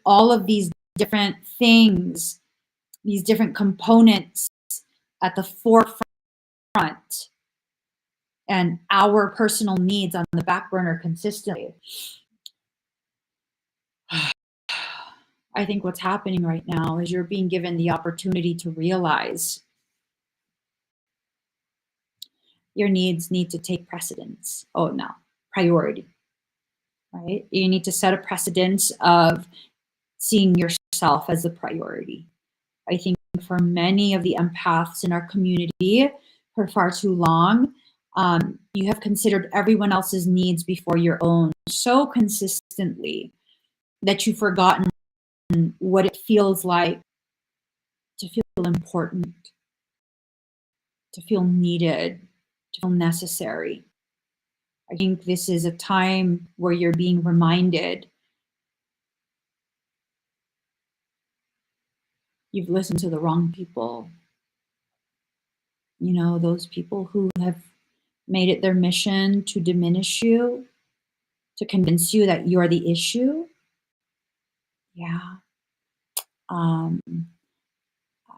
all of these different things, these different components at the forefront, and our personal needs on the back burner consistently. I think what's happening right now is you're being given the opportunity to realize your needs need to take precedence. Oh, no, priority, right? You need to set a precedence of seeing yourself as a priority. I think for many of the empaths in our community for far too long, you have considered everyone else's needs before your own so consistently that you've forgotten what it feels like to feel important, to feel needed, to feel necessary. I think this is a time where you're being reminded you've listened to the wrong people. You know, those people who have made it their mission to diminish you, to convince you that you're the issue. Yeah.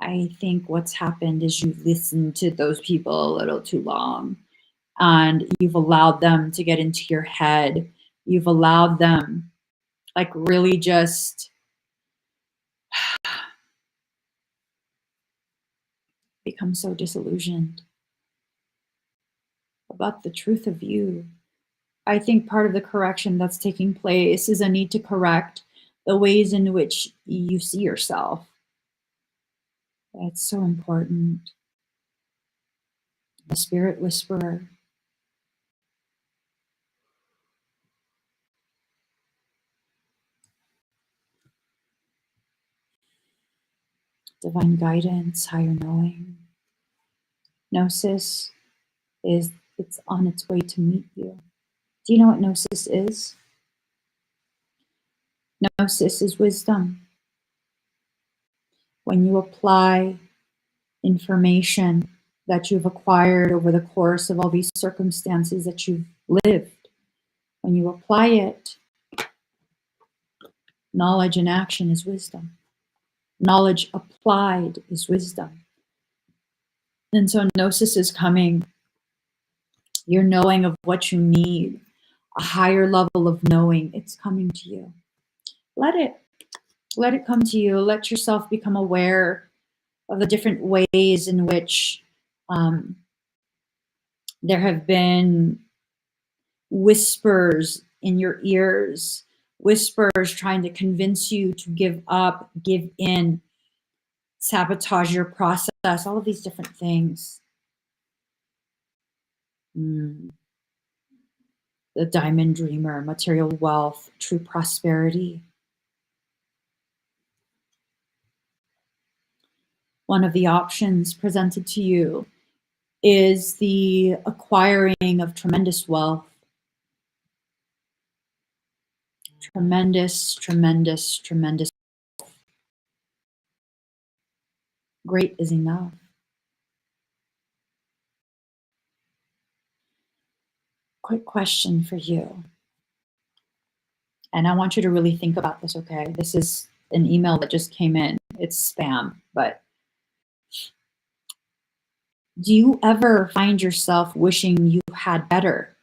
I think what's happened is you've listened to those people a little too long, and you've allowed them to get into your head. You've allowed them, like, really just become so disillusioned about the truth of you. I think part of the correction that's taking place is a need to correct the ways in which you see yourself. It's so important. The spirit whisperer. Divine guidance, higher knowing. Gnosis it's on its way to meet you. Do you know what Gnosis is? Gnosis is wisdom. When you apply information that you've acquired over the course of all these circumstances that you've lived, when you apply it, knowledge in action is wisdom. Knowledge applied is wisdom. And so Gnosis is coming. Your knowing of what you need, a higher level of knowing, it's coming to you. Let it come to you. Let yourself become aware of the different ways in which there have been whispers in your ears, whispers trying to convince you to give up, give in, sabotage your process, all of these different things. The diamond dreamer, material wealth, true prosperity. One of the options presented to you is the acquiring of tremendous wealth. Tremendous, tremendous, tremendous. Great is enough. Quick question for you. And I want you to really think about this, okay? This is an email that just came in. It's spam, but do you ever find yourself wishing you had better?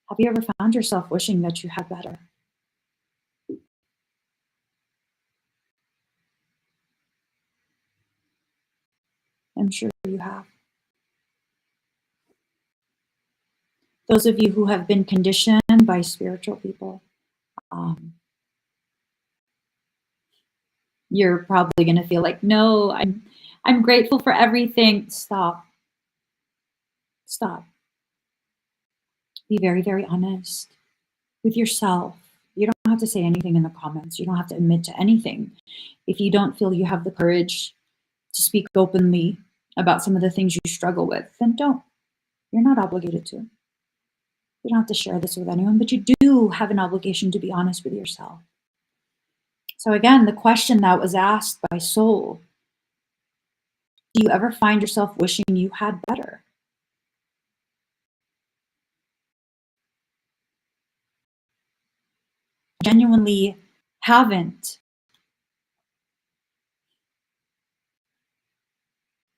Have you ever found yourself wishing that you had better? I'm sure you have. Those of you who have been conditioned by spiritual people, you're probably going to feel like, no, I'm grateful for everything. Stop. Stop. Be very, very honest with yourself. You don't have to say anything in the comments. You don't have to admit to anything. If you don't feel you have the courage to speak openly about some of the things you struggle with, then don't. You're not obligated to. You don't have to share this with anyone, but you do have an obligation to be honest with yourself. So again, the question that was asked by Soul, do you ever find yourself wishing you had better? Genuinely haven't.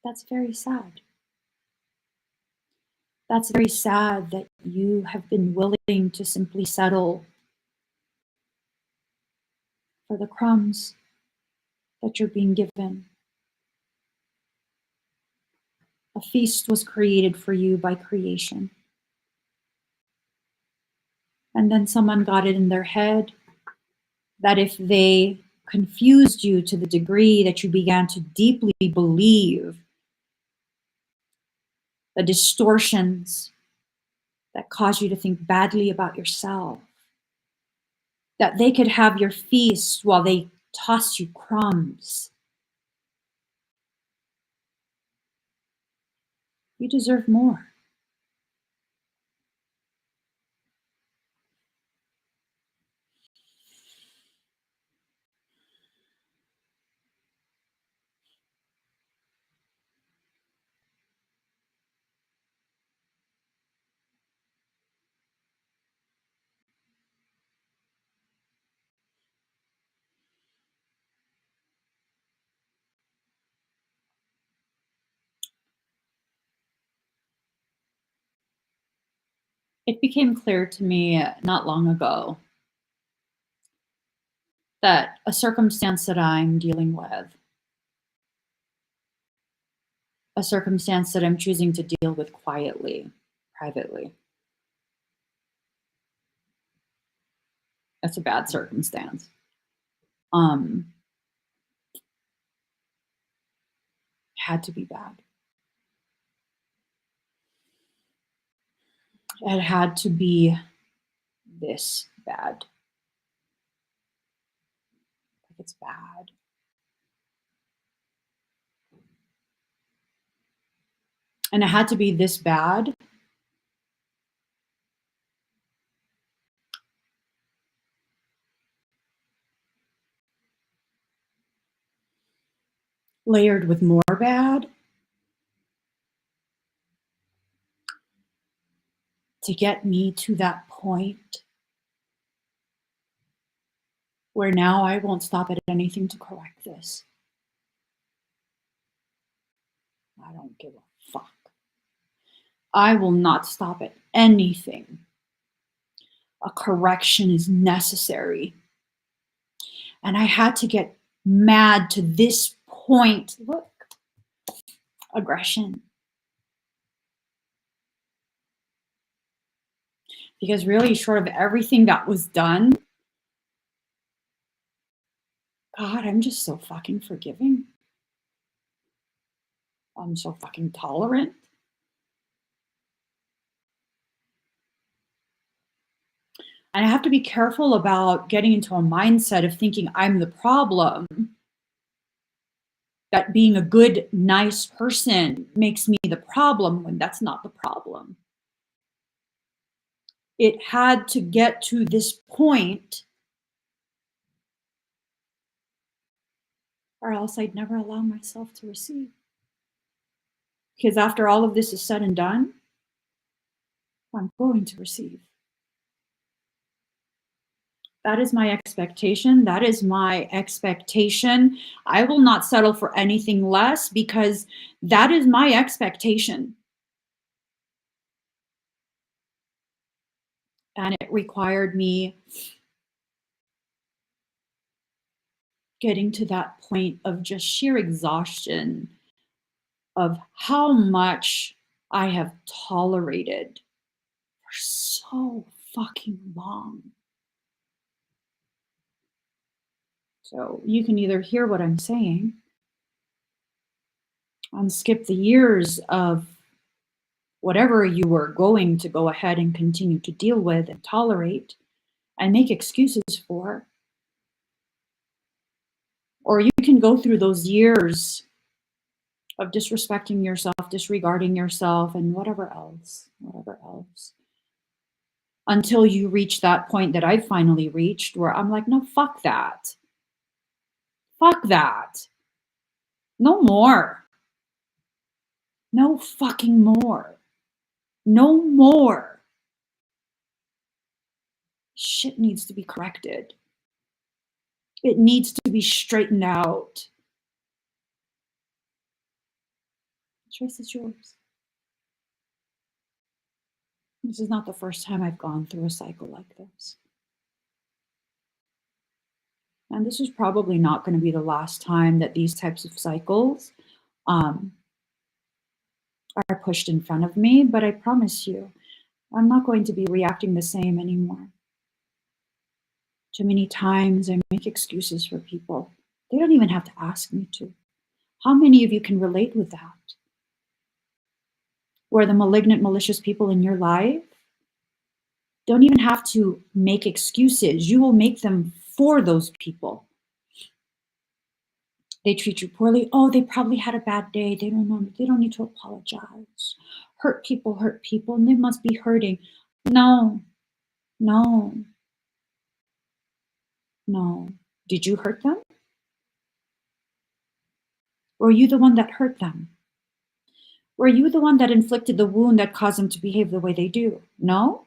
That's very sad. That's very sad that you have been willing to simply settle for the crumbs that you're being given. A feast was created for you by creation. And then someone got it in their head that if they confused you to the degree that you began to deeply believe the distortions that cause you to think badly about yourself, that they could have your feast while they toss you crumbs. You deserve more. It became clear to me not long ago that a circumstance that I'm dealing with, a circumstance that I'm choosing to deal with quietly, privately, that's a bad circumstance. Had to be bad. It had to be this bad. Like it's bad. And it had to be this bad layered with more bad to get me to that point where now I won't stop at anything to correct this. I don't give a fuck. I will not stop at anything. A correction is necessary. And I had to get mad to this point. Look, aggression. Because really, short of everything that was done, God, I'm just so fucking forgiving. I'm so fucking tolerant. And I have to be careful about getting into a mindset of thinking I'm the problem, that being a good, nice person makes me the problem when that's not the problem. It had to get to this point, or else I'd never allow myself to receive. Because after all of this is said and done, I'm going to receive. That is my expectation. That is my expectation. I will not settle for anything less because that is my expectation. And it required me getting to that point of just sheer exhaustion of how much I have tolerated for so fucking long. So you can either hear what I'm saying and skip the years of whatever you were going to go ahead and continue to deal with and tolerate and make excuses for. Or you can go through those years of disrespecting yourself, disregarding yourself, and whatever else, until you reach that point that I've finally reached where I'm like, no, fuck that. Fuck that. No more. No fucking more. No more. Shit needs to be corrected. It needs to be straightened out. The choice is yours. This is not the first time I've gone through a cycle like this. And this is probably not going to be the last time that these types of cycles are pushed in front of me, but I promise you, I'm not going to be reacting the same anymore. Too many times I make excuses for people. They don't even have to ask me to. How many of you can relate with that? Where the malignant, malicious people in your life don't even have to make excuses. You will make them for those people. They treat you poorly. Oh, they probably had a bad day. They don't know. They don't need to apologize. Hurt people, and they must be hurting. No. Did you hurt them? Were you the one that hurt them? Were you the one that inflicted the wound that caused them to behave the way they do? No?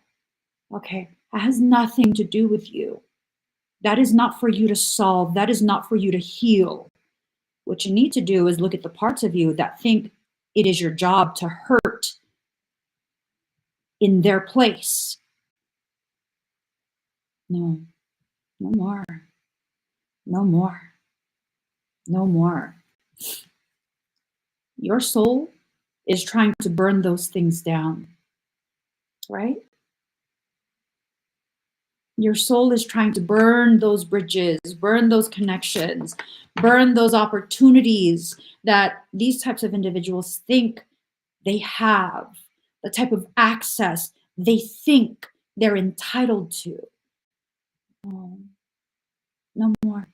Okay, that has nothing to do with you. That is not for you to solve. That is not for you to heal. What you need to do is look at the parts of you that think it is your job to hurt in their place. No more. Your soul is trying to burn those things down, right? Your soul is trying to burn those bridges, burn those connections, burn those opportunities that these types of individuals think they have, the type of access they think they're entitled to. No more.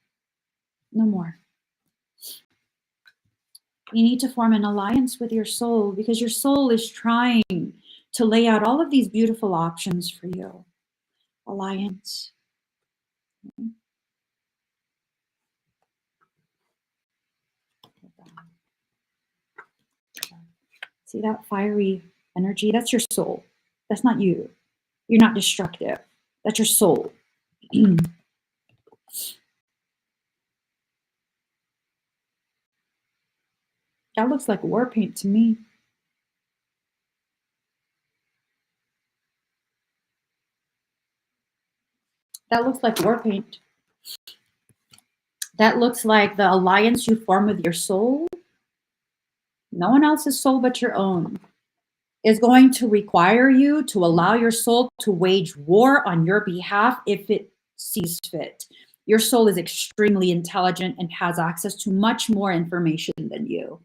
You need to form an alliance with your soul because your soul is trying to lay out all of these beautiful options for you. Alliance. See that fiery energy? That's your soul. That's not you. You're not destructive. That's your soul. That looks like war paint to me. That looks like war paint. That looks like the alliance you form with your soul. No one else's soul but your own is going to require you to allow your soul to wage war on your behalf if it sees fit. Your soul is extremely intelligent and has access to much more information than you.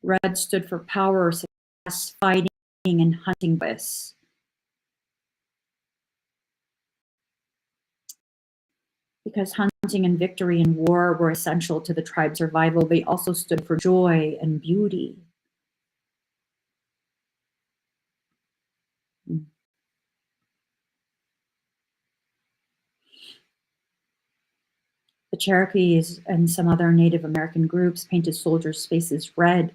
Red stood for power, success, fighting, and hunting bliss. Because hunting and victory and war were essential to the tribe's survival, they also stood for joy and beauty. The Cherokees and some other Native American groups painted soldiers' faces red,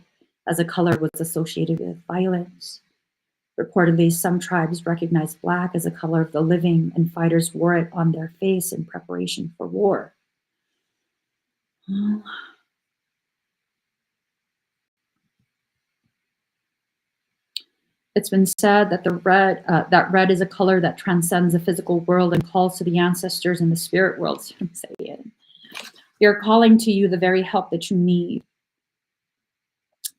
as a color was associated with violence. Reportedly, some tribes recognized black as a color of the living, and fighters wore it on their face in preparation for war. It's been said that that red is a color that transcends the physical world and calls to the ancestors in the spirit world. So I'm saying, they're calling to you the very help that you need.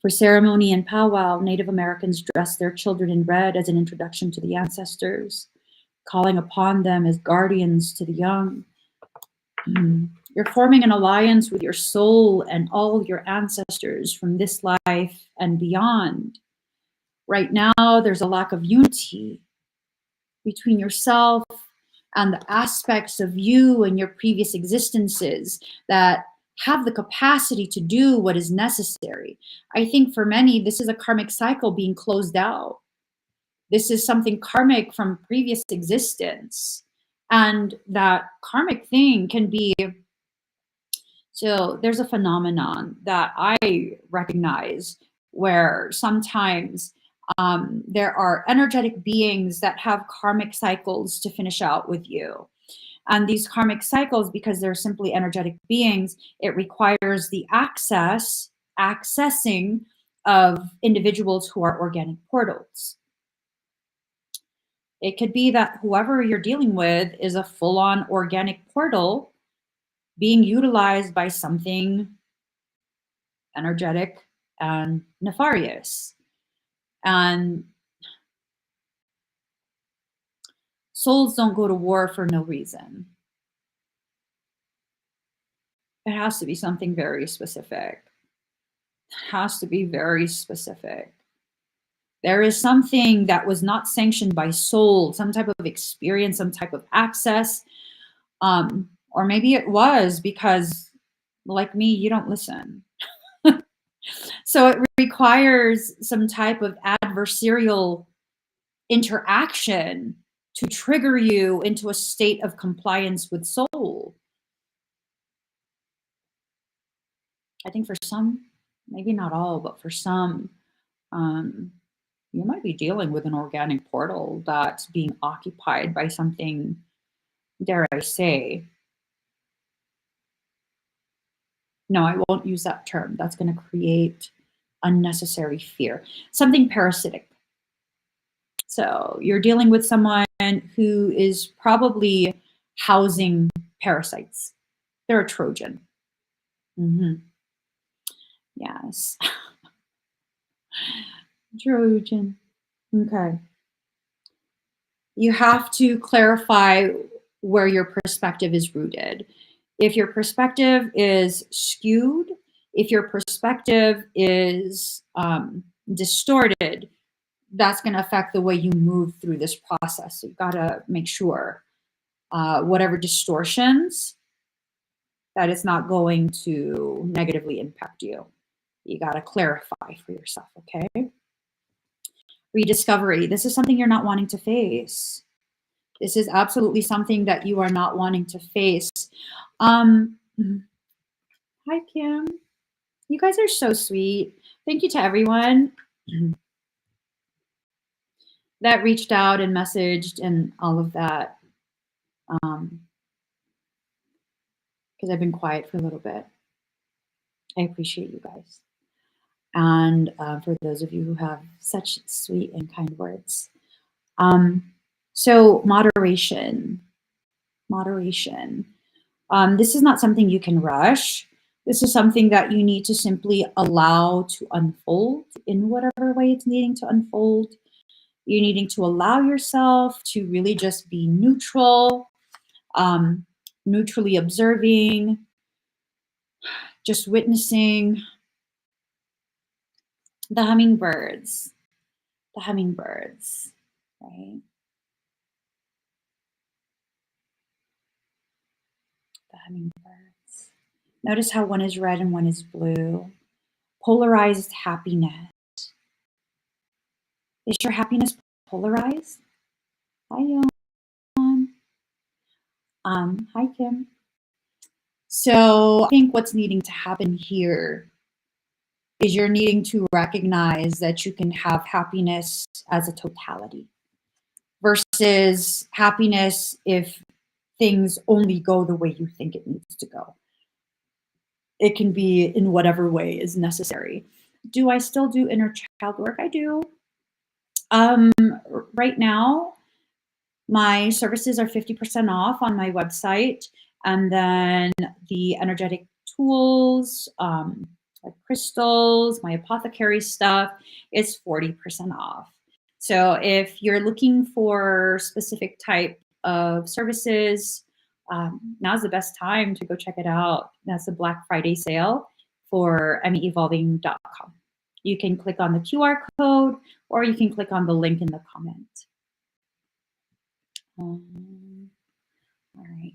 For ceremony and powwow, Native Americans dress their children in red as an introduction to the ancestors. calling upon them as guardians to the young. You're forming an alliance with your soul and all your ancestors from this life and beyond. Right now, there's a lack of unity between yourself and the aspects of you and your previous existences that have the capacity to do what is necessary. I think for many, this is a karmic cycle being closed out. This is something karmic from previous existence. And that karmic thing can be, so there's a phenomenon that I recognize where sometimes there are energetic beings that have karmic cycles to finish out with you. And these karmic cycles, because they're simply energetic beings, it requires the accessing of individuals who are organic portals. It could be that whoever you're dealing with is a full-on organic portal being utilized by something energetic and nefarious. And souls don't go to war for no reason. It has to be something very specific. It has to be very specific. There is something that was not sanctioned by soul, some type of experience, some type of access. Or maybe it was because, like me, you don't listen. So it requires some type of adversarial interaction to trigger you into a state of compliance with soul. I think for some, maybe not all, but for some, you might be dealing with an organic portal that's being occupied by something, dare I say, no, I won't use that term. That's going to create unnecessary fear. Something parasitic. So you're dealing with someone who is probably housing parasites. They're a Trojan. Yes. Trojan. Okay. You have to clarify where your perspective is rooted. If your perspective is skewed, if your perspective is distorted, that's going to affect the way you move through this process. So you've got to make sure whatever distortions, that it's not going to negatively impact you. You got to clarify for yourself, okay? Rediscovery. This is something you're not wanting to face. This is absolutely something that you are not wanting to face. Hi, Kim. You guys are so sweet. Thank you to everyone that reached out and messaged and all of that. Because I've been quiet for a little bit. I appreciate you guys. And for those of you who have such sweet and kind words. So moderation. This is not something you can rush. This is something that you need to simply allow to unfold in whatever way it's needing to unfold. You're needing to allow yourself to really just be neutral, neutrally observing, just witnessing the hummingbirds, right? The hummingbirds. Notice how one is red and one is blue. Polarized happiness. Is your happiness polarized? Hi, Yon. Hi, Kim. So I think what's needing to happen here is you're needing to recognize that you can have happiness as a totality versus happiness if things only go the way you think it needs to go. It can be in whatever way is necessary. Do I still do inner child work? I do. Right now, my services are 50% off on my website. And then the energetic tools, like crystals, my apothecary stuff, is 40% off. So if you're looking for specific type of services, now's the best time to go check it out. That's the Black Friday sale for meevolving.com. You can click on the QR code or you can click on the link in the comment. All right.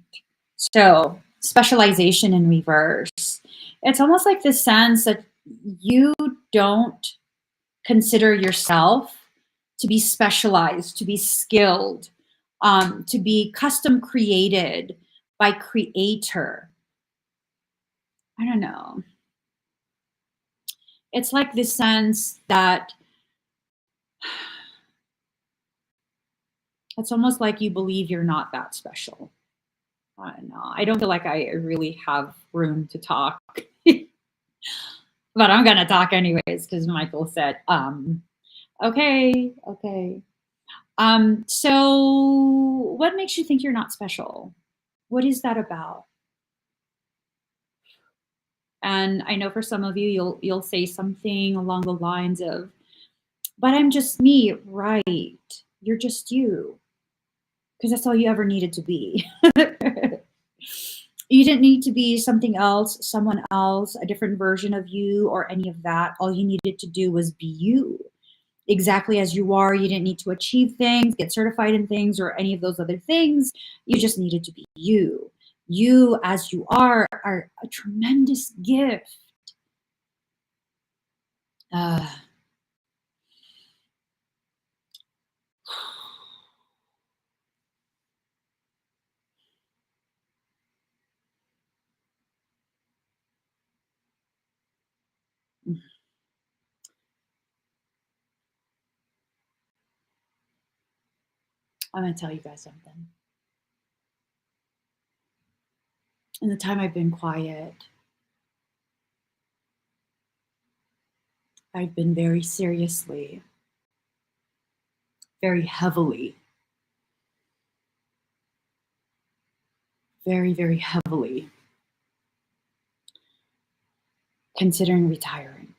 So specialization in reverse. It's almost like this sense that you don't consider yourself to be specialized, to be skilled, to be custom created by creator. I don't know. It's like this sense that it's almost like you believe you're not that special. I don't know. I don't feel like I really have room to talk, but I'm going to talk anyways because Michael said, okay. So what makes you think you're not special? What is that about? And I know for some of you, you'll say something along the lines of, but I'm just me, right? You're just you. Because that's all you ever needed to be. You didn't need to be something else, someone else, a different version of you, or any of that. All you needed to do was be you. Exactly as you are. You didn't need to achieve things, get certified in things, or any of those other things. You just needed to be you. You, as you are a tremendous gift. Uh, I'm going to tell you guys something. In the time I've been quiet, I've been very seriously, very heavily, very, very heavily considering retiring.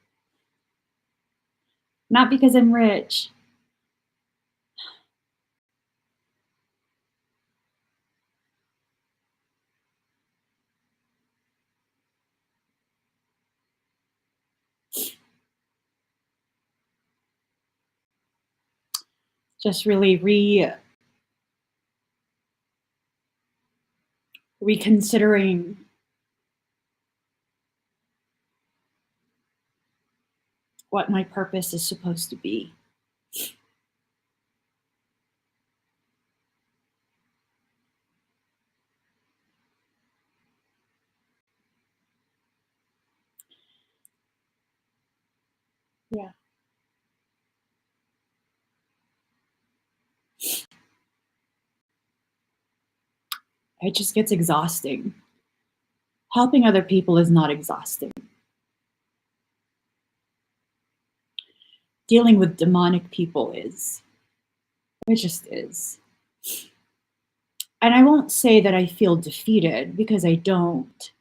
Not because I'm rich. Just really reconsidering what my purpose is supposed to be. Yeah. It just gets exhausting. Helping other people is not exhausting. Dealing with demonic people is. It just is. And I won't say that I feel defeated because I don't.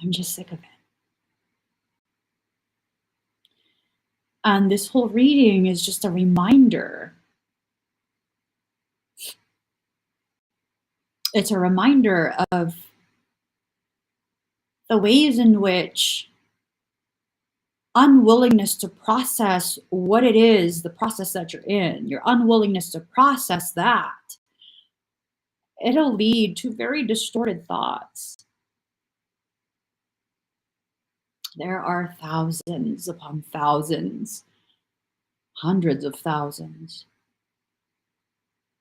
I'm just sick of it. And this whole reading is just a reminder. It's a reminder of the ways in which unwillingness to process what it is, the process that you're in, your unwillingness to process that, it'll lead to very distorted thoughts. There are thousands upon thousands, hundreds of thousands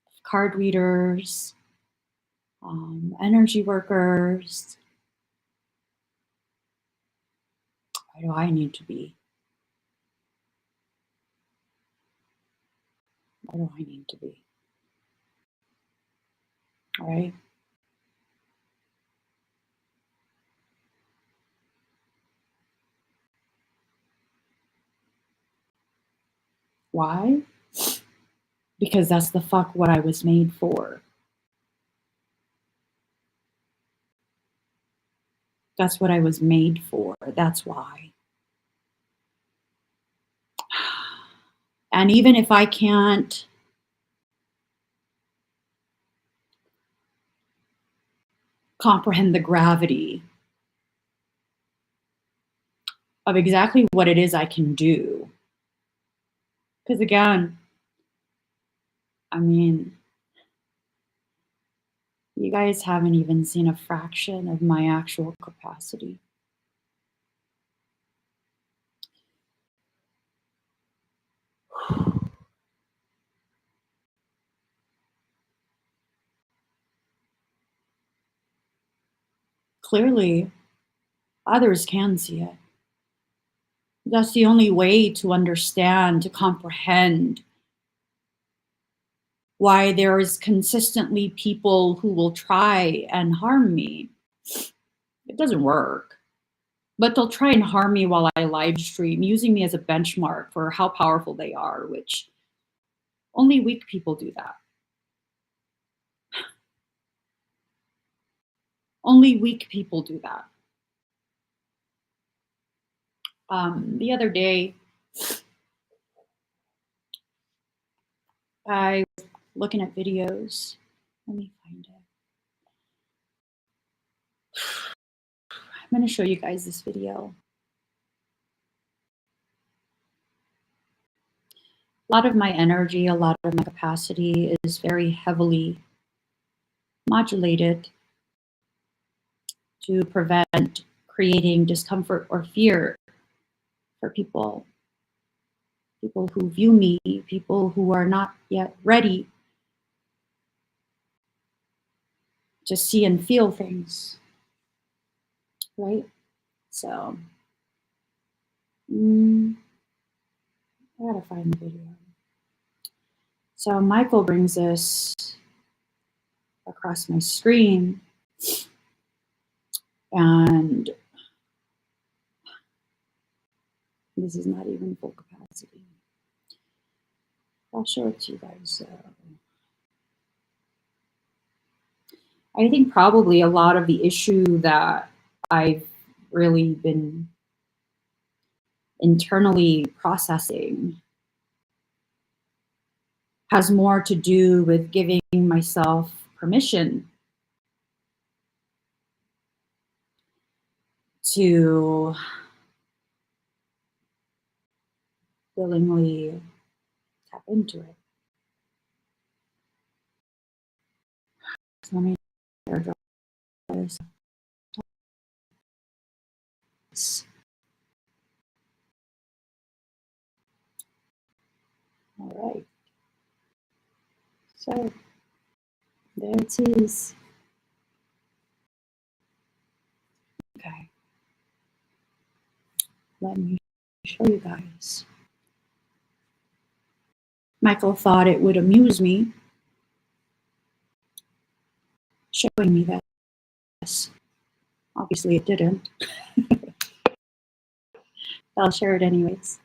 of card readers, energy workers. Why do I need to be? Why do I need to be? All right. Why? Because that's the fuck what I was made for. That's what I was made for. That's why. And even if I can't comprehend the gravity of exactly what it is I can do, because again, I mean, you guys haven't even seen a fraction of my actual capacity. Clearly, others can see it. That's the only way to understand, to comprehend why there is consistently people who will try and harm me. It doesn't work, but they'll try and harm me while I live stream, using me as a benchmark for how powerful they are, which only weak people do that. Only weak people do that. The other day, I was looking at videos. Let me find it. I'm going to show you guys this video. A lot of my energy, a lot of my capacity is very heavily modulated to prevent creating discomfort or fear for people who view me, people who are not yet ready to see and feel things, right? So, I gotta find the video. So Michael brings this across my screen, and this is not even full capacity. I'll show it to you guys. I think probably a lot of the issue that I've really been internally processing has more to do with giving myself permission to willingly tap into it. So let me airdrop this. All right. So there it is. Okay. Let me show you guys. Michael thought it would amuse me showing me this. Obviously, it didn't. I'll share it anyways.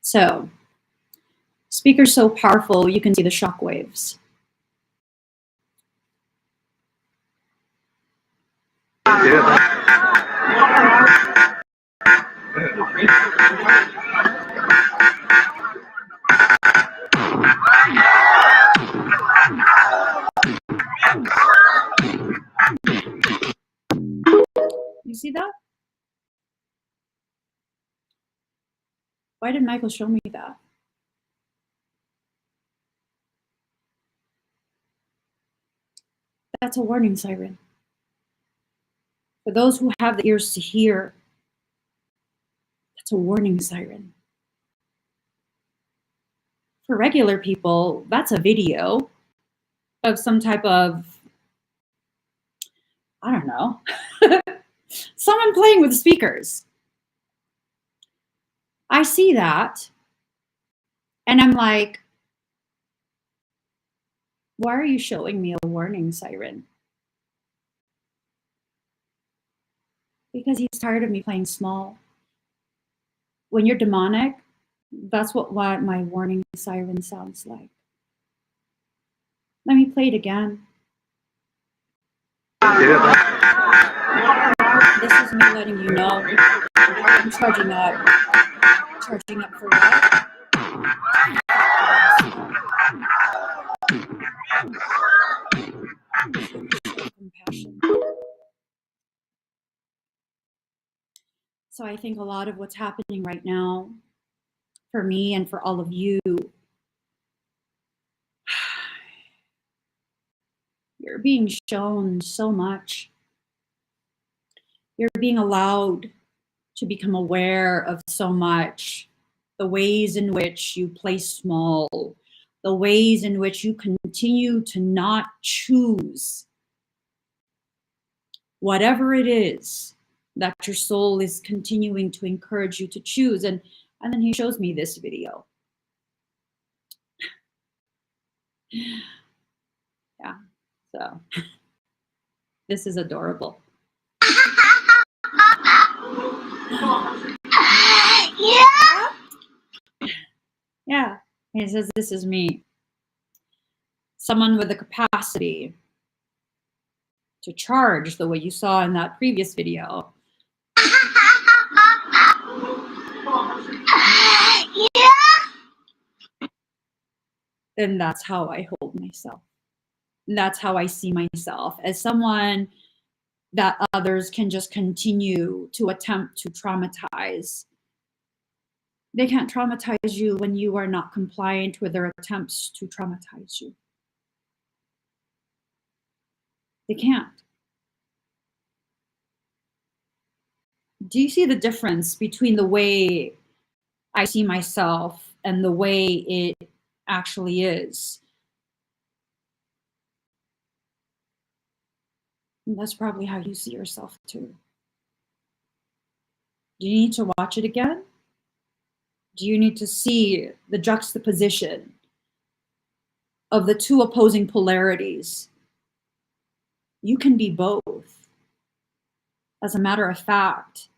So, speaker's so powerful, you can see the shock waves. You see that? Why did Michael show me that? That's a warning siren. For those who have the ears to hear, that's a warning siren. For regular people, that's a video of some type of, I don't know, someone playing with speakers. I see that, and I'm like, why are you showing me a warning siren? Because he's tired of me playing small. When you're demonic, that's what my warning siren sounds like. Let me play it again. This is me letting you know I'm charging up. Charging up for what? Compassion. So I think a lot of what's happening right now for me and for all of you, you're being shown so much. You're being allowed to become aware of so much. The ways in which you play small, the ways in which you continue to not choose whatever it is that your soul is continuing to encourage you to choose. And then he shows me this video. Yeah, so this is adorable. Yeah, he says, this is me. Someone with the capacity to charge the way you saw in that previous video. And that's how I hold myself. And that's how I see myself, as someone that others can just continue to attempt to traumatize. They can't traumatize you when you are not compliant with their attempts to traumatize you. They can't. Do you see the difference between the way I see myself and the way it actually is? And that's probably how you see yourself too. Do you need to watch it again? Do you need to see the juxtaposition of the two opposing polarities? You can be both. As a matter of fact,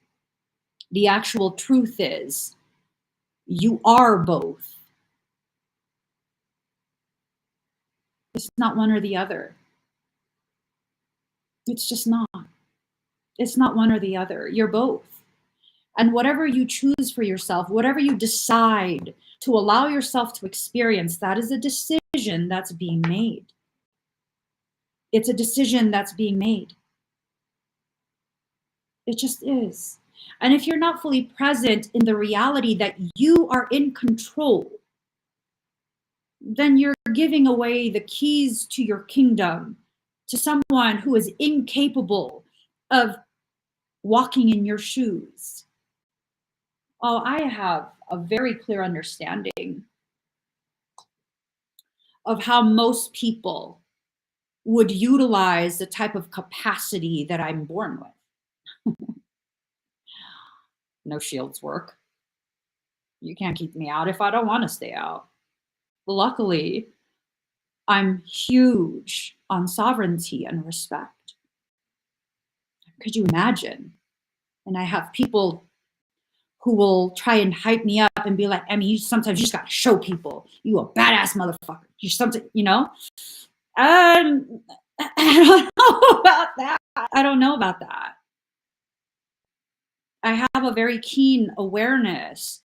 the actual truth is you are both. It's not one or the other. It's just not. It's not one or the other. You're both. And whatever you choose for yourself, whatever you decide to allow yourself to experience, that is a decision that's being made. It's a decision that's being made. It just is. And if you're not fully present in the reality that you are in control, then you're giving away the keys to your kingdom to someone who is incapable of walking in your shoes. Oh, I have a very clear understanding of how most people would utilize the type of capacity that I'm born with. No shields work. You can't keep me out if I don't want to stay out. Luckily, I'm huge on sovereignty and respect. Could you imagine? And I have people who will try and hype me up and be like, Emmy, sometimes you just got to show people you a badass motherfucker. You something, you know? I don't know about that. I don't know about that. I have a very keen awareness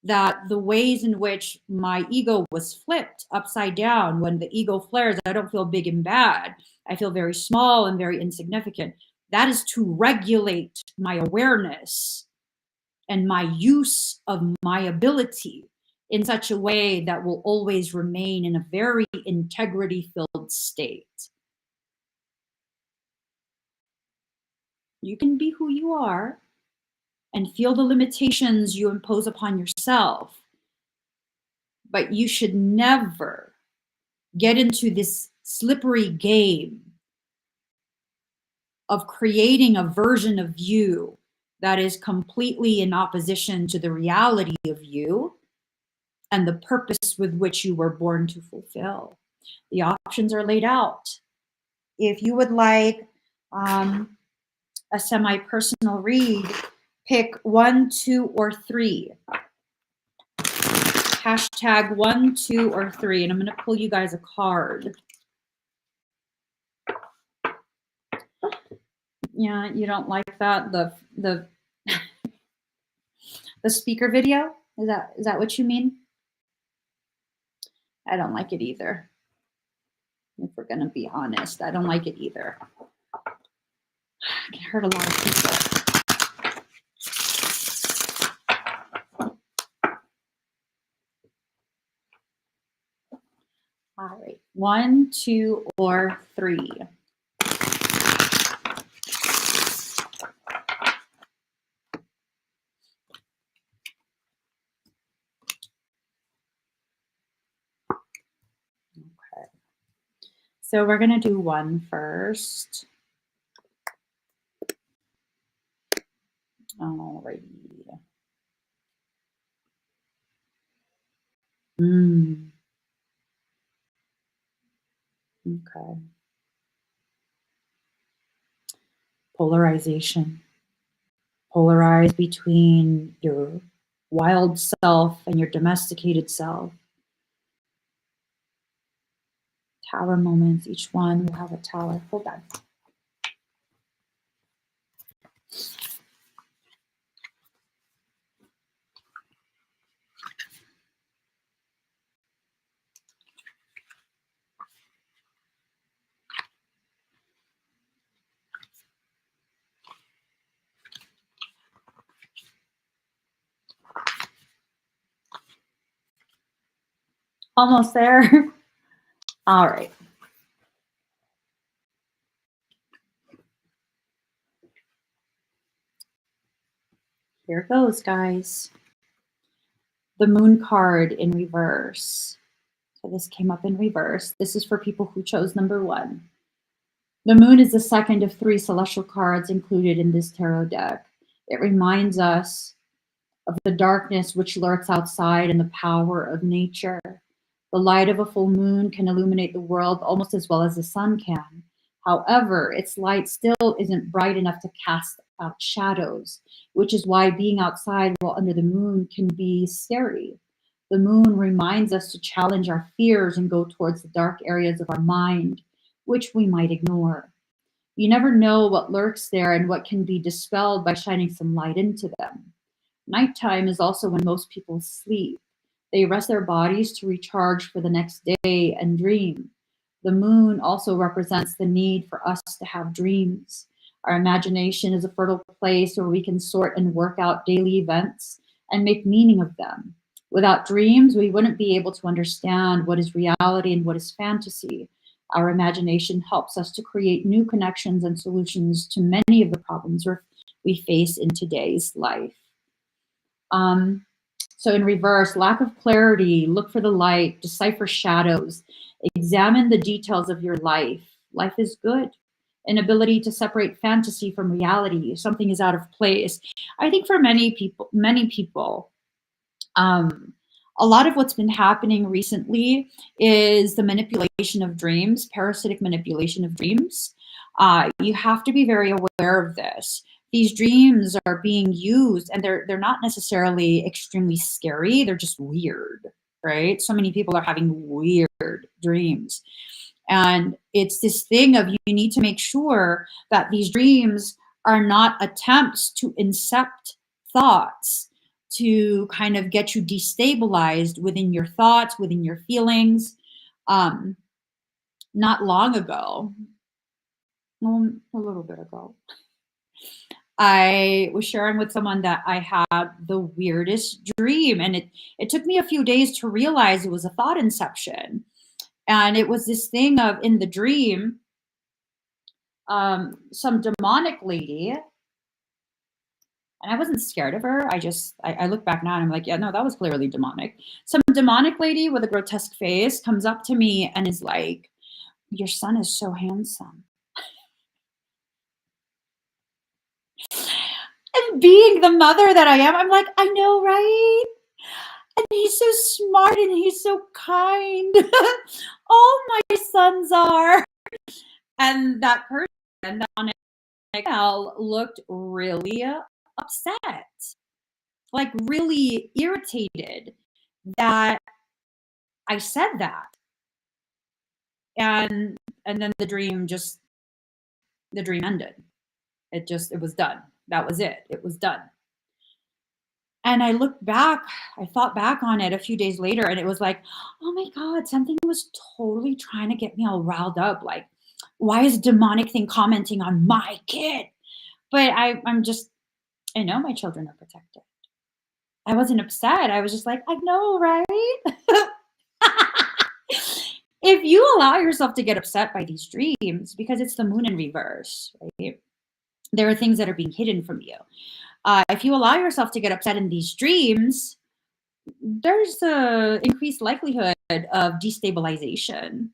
that the ways in which my ego was flipped upside down, when the ego flares, I don't feel big and bad. I feel very small and very insignificant. That is to regulate my awareness and my use of my ability in such a way that will always remain in a very integrity-filled state. You can be who you are and feel the limitations you impose upon yourself, but you should never get into this slippery game of creating a version of you that is completely in opposition to the reality of you and the purpose with which you were born to fulfill. The options are laid out. If you would like a semi-personal read, pick 1, 2, or 3. Hashtag 1, 2, or 3, and I'm going to pull you guys a card. Yeah, you don't like that? The the speaker video? Is that what you mean? I don't like it either. If we're gonna be honest, I don't like it either. It can hurt a lot of people. All right, 1, 2, or 3. Okay. So we're gonna do 1 first. Alrighty. Okay. Polarization. Polarize between your wild self and your domesticated self. Tower moments. Each one will have a tower. Hold on. Almost there. All right. Here goes, guys. The Moon card in reverse. So this came up in reverse. This is for people who chose number 1. The Moon is the second of 3 celestial cards included in this tarot deck. It reminds us of the darkness which lurks outside and the power of nature. The light of a full moon can illuminate the world almost as well as the sun can. However, its light still isn't bright enough to cast out shadows, which is why being outside while under the moon can be scary. The moon reminds us to challenge our fears and go towards the dark areas of our mind, which we might ignore. You never know what lurks there and what can be dispelled by shining some light into them. Nighttime is also when most people sleep. They rest their bodies to recharge for the next day and dream. The moon also represents the need for us to have dreams. Our imagination is a fertile place where we can sort and work out daily events and make meaning of them. Without dreams, we wouldn't be able to understand what is reality and what is fantasy. Our imagination helps us to create new connections and solutions to many of the problems we face in today's life. So in reverse, lack of clarity, look for the light, decipher shadows, examine the details of your life. Life is good. Inability to separate fantasy from reality. If something is out of place. I think for many people, a lot of what's been happening recently is the manipulation of dreams, parasitic manipulation of dreams. You have to be very aware of this. These dreams are being used, and they're not necessarily extremely scary. They're just weird, right? So many people are having weird dreams. And it's this thing of you need to make sure that these dreams are not attempts to incept thoughts to kind of get you destabilized within your thoughts, within your feelings. Not long ago, a little bit ago, I was sharing with someone that I had the weirdest dream, and it took me a few days to realize it was a thought inception. And it was this thing of in the dream, some demonic lady, and I wasn't scared of her. I look back now and I'm like, yeah, no, that was clearly demonic. Some demonic lady with a grotesque face comes up to me and is like, your son is so handsome. And being the mother that I am, I'm like, I know, right? And he's so smart and he's so kind. All my sons are. And that person on Excel looked really upset, like really irritated that I said that. And then the dream just the dream ended. It was done. That was it. It was done. And I thought back on it a few days later, and it was like, oh my God, something was totally trying to get me all riled up. Like, why is a demonic thing commenting on my kid? But I know my children are protected. I wasn't upset. I was just like, I know, right? If you allow yourself to get upset by these dreams, because it's the moon in reverse, right? There are things that are being hidden from you. If you allow yourself to get upset in these dreams, there's a increased likelihood of destabilization.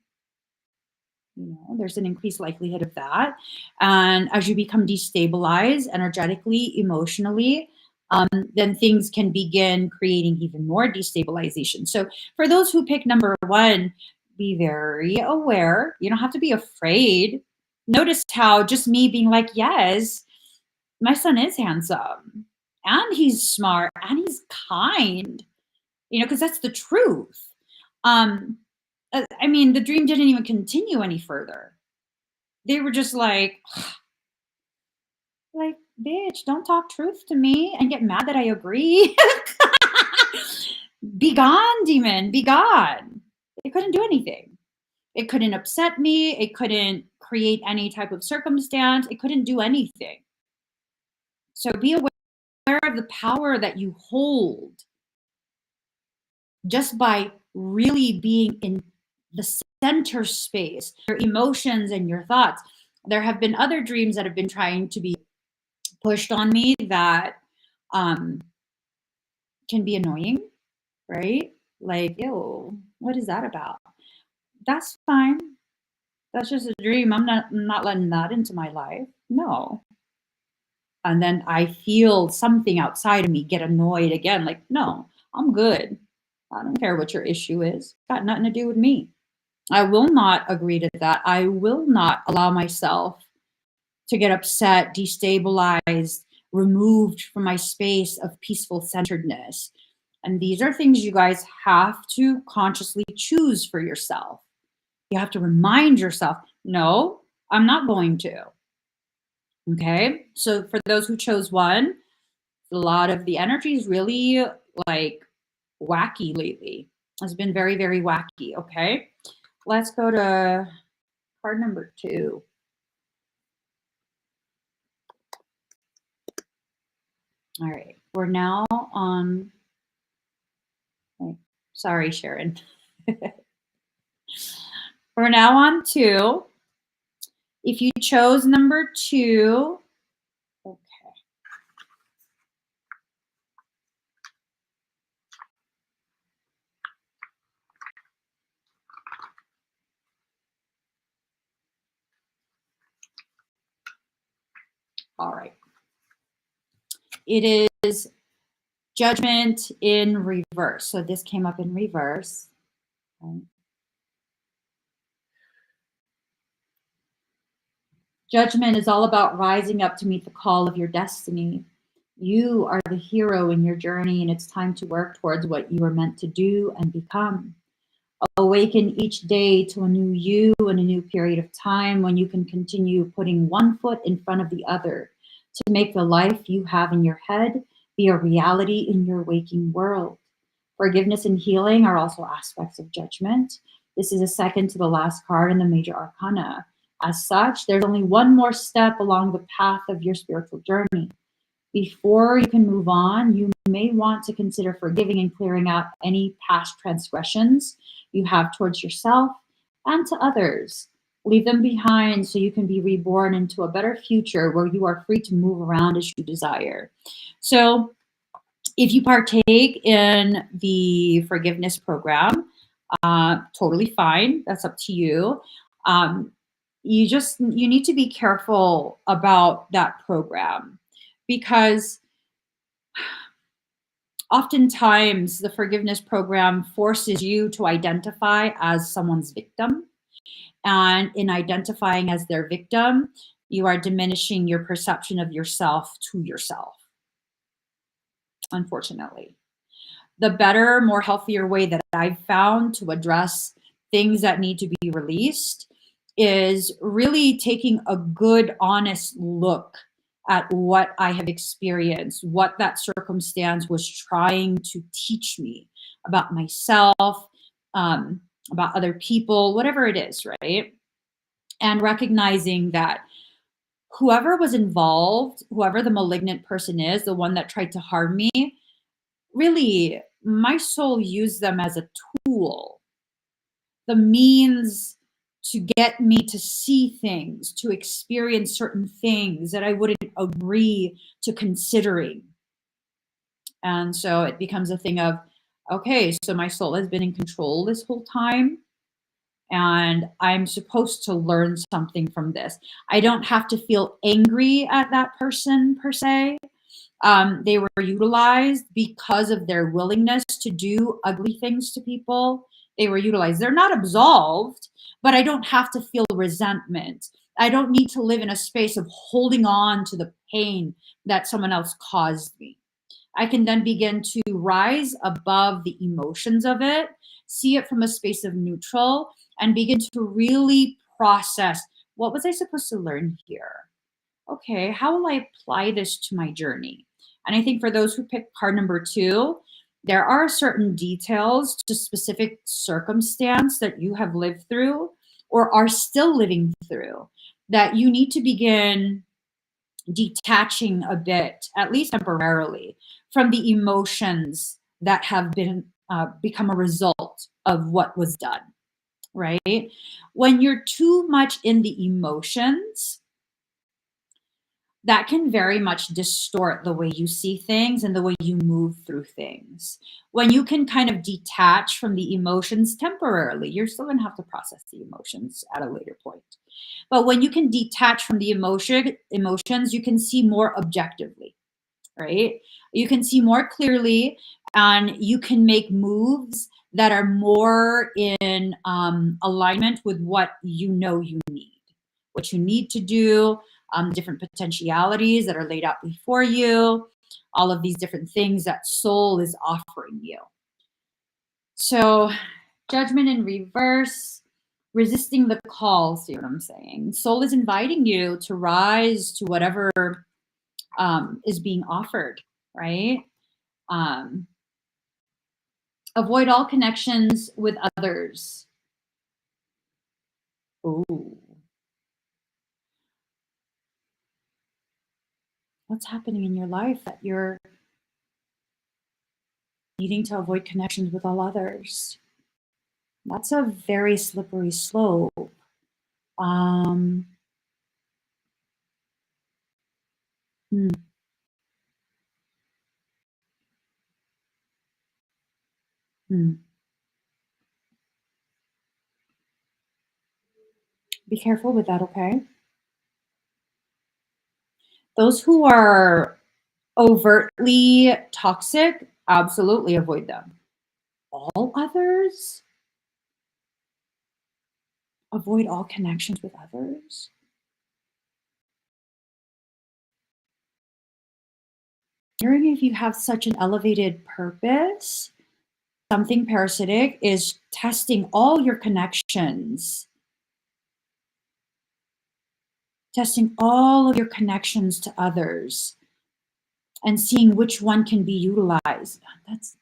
There's an increased likelihood of that. And as you become destabilized energetically, emotionally, then things can begin creating even more destabilization. So for those who pick number one, be very aware. You don't have to be afraid. Notice how just me being like, yes, my son is handsome and he's smart and he's kind, because that's the truth. I mean, the dream didn't even continue any further. They were just like, bitch, don't talk truth to me and get mad that I agree. Be gone, demon, be gone. It couldn't do anything. It couldn't upset me. It couldn't create any type of circumstance. It couldn't do anything. So be aware of the power that you hold just by really being in the center space, your emotions and your thoughts. There have been other dreams that have been trying to be pushed on me that can be annoying, right? Like, ew, what is that about? That's fine. That's just a dream. I'm not letting that into my life. No. And then I feel something outside of me get annoyed again. Like, no, I'm good. I don't care what your issue is. Got nothing to do with me. I will not agree to that. I will not allow myself to get upset, destabilized, removed from my space of peaceful centeredness. And these are things you guys have to consciously choose for yourself. You have to remind yourself, no, I'm not going to. Okay. So for those who chose one, a lot of the energy is really like wacky lately. It's been very, very wacky. Okay. Let's go to card number 2. All right. We're now on. Sorry, Sharon. We're now on 2. If you chose number 2, okay. All right. It is Judgment in reverse. So this came up in reverse. Okay. Judgment is all about rising up to meet the call of your destiny. You are the hero in your journey, and it's time to work towards what you are meant to do and become. Awaken each day to a new you and a new period of time when you can continue putting one foot in front of the other to make the life you have in your head be a reality in your waking world. Forgiveness and healing are also aspects of judgment. This is a second to the last card in the major arcana. As such, there's only one more step along the path of your spiritual journey. Before you can move on, you may want to consider forgiving and clearing out any past transgressions you have towards yourself and to others. Leave them behind so you can be reborn into a better future where you are free to move around as you desire. So if you partake in the forgiveness program, totally fine. That's up to you. You need to be careful about that program, because oftentimes the forgiveness program forces you to identify as someone's victim. And in identifying as their victim, you are diminishing your perception of yourself to yourself, unfortunately. The better, more healthier way that I've found to address things that need to be released is really taking a good, honest look at what I have experienced, what that circumstance was trying to teach me about myself, um, about other people, whatever it is, right? And recognizing that whoever was involved, whoever the malignant person is, the one that tried to harm me, really, my soul used them as a tool, the means to get me to see things, to experience certain things that I wouldn't agree to considering. And so it becomes a thing of, okay, so my soul has been in control this whole time, and I'm supposed to learn something from this. I don't have to feel angry at that person per se. They were utilized because of their willingness to do ugly things to people. They were utilized. They're not absolved, but I don't have to feel resentment. I don't need to live in a space of holding on to the pain that someone else caused me. I can then begin to rise above the emotions of it, see it from a space of neutral, and begin to really process, what was I supposed to learn here? Okay, how will I apply this to my journey? And I think for those who pick card number 2, there are certain details to specific circumstance that you have lived through or are still living through that you need to begin detaching a bit, at least temporarily, from the emotions that have been become a result of what was done, right? When you're too much in the emotions, that can very much distort the way you see things and the way you move through things. When you can kind of detach from the emotions temporarily, you're still going to have to process the emotions at a later point. But when you can detach from the emotions, you can see more objectively, right? You can see more clearly, and you can make moves that are more in alignment with what you know you need, what you need to do, different potentialities that are laid out before you, all of these different things that soul is offering you. So, judgment in reverse, resisting the call. See what I'm saying? Soul is inviting you to rise to whatever is being offered, right? Um, avoid all connections with others. Ooh, what's happening in your life that you're needing to avoid connections with all others? That's a very slippery slope. Um, hmm, hmm. Be careful with that, okay? Those who are overtly toxic, absolutely avoid them. All others, avoid all connections with others. Wondering if you have such an elevated purpose, something parasitic is testing all your connections, testing all of your connections to others and seeing which one can be utilized. That's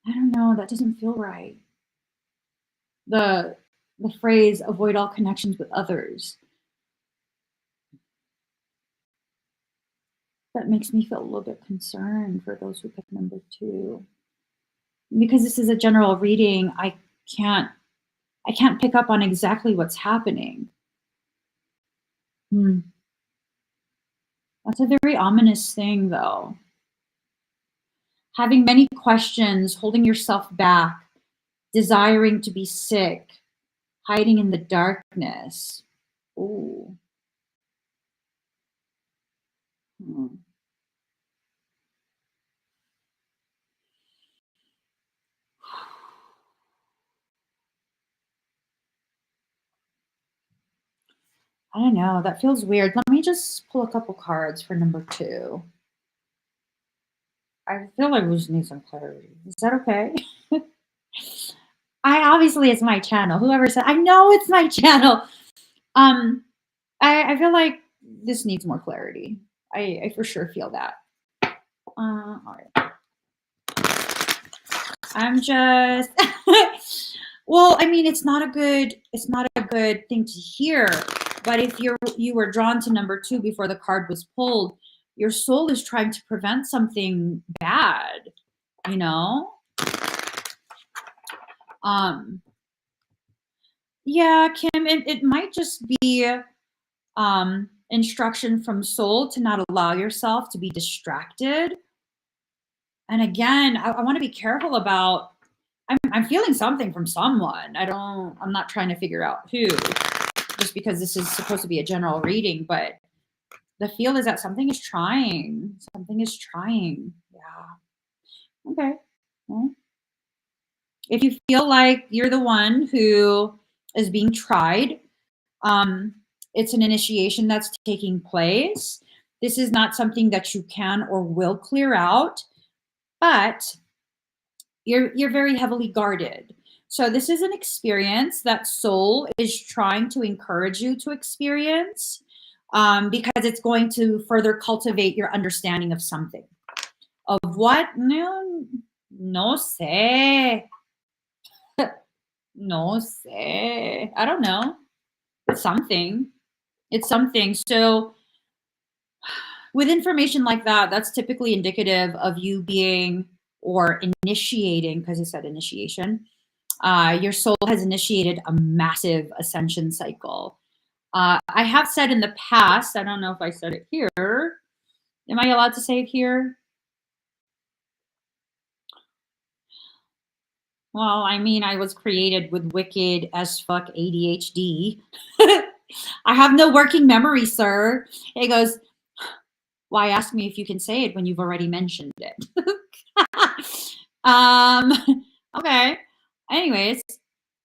I don't know, that doesn't feel right. The the phrase avoid all connections with others. That makes me feel a little bit concerned for those who pick number 2. Because this is a general reading, can't I can't pick up on exactly what's happening. Hmm. That's a very ominous thing, though. Having many questions, holding yourself back, desiring to be sick, hiding in the darkness. Ooh. Hmm. I don't know. That feels weird. Let me just pull a couple cards for number 2. I feel like we just need some clarity. Is that okay? obviously it's my channel. Whoever said, I know it's my channel. I feel like this needs more clarity. I for sure feel that. All right. I'm just well, I mean, it's not a good thing to hear. But if you were drawn to number 2 before the card was pulled, your soul is trying to prevent something bad, you know? Yeah, Kim, it might just be instruction from soul to not allow yourself to be distracted. And again, I want to be careful about, I'm feeling something from someone. I'm not trying to figure out who, just because this is supposed to be a general reading, but the feel is that something is trying. Something is trying. Yeah. Okay. Well, if you feel like you're the one who is being tried, it's an initiation that's taking place. This is not something that you can or will clear out, but you're very heavily guarded. So this is an experience that soul is trying to encourage you to experience, because it's going to further cultivate your understanding of something. Of what? No sé. No sé. I don't know. It's something. It's something. So with information like that, that's typically indicative of you being or initiating, because it said initiation. Your soul has initiated a massive ascension cycle. I have said in the past, I don't know if I said it here. Am I allowed to say it here? Well, I mean, I was created with wicked as fuck ADHD. I have no working memory, sir. It goes, why ask me if you can say it when you've already mentioned it? Okay. Anyways,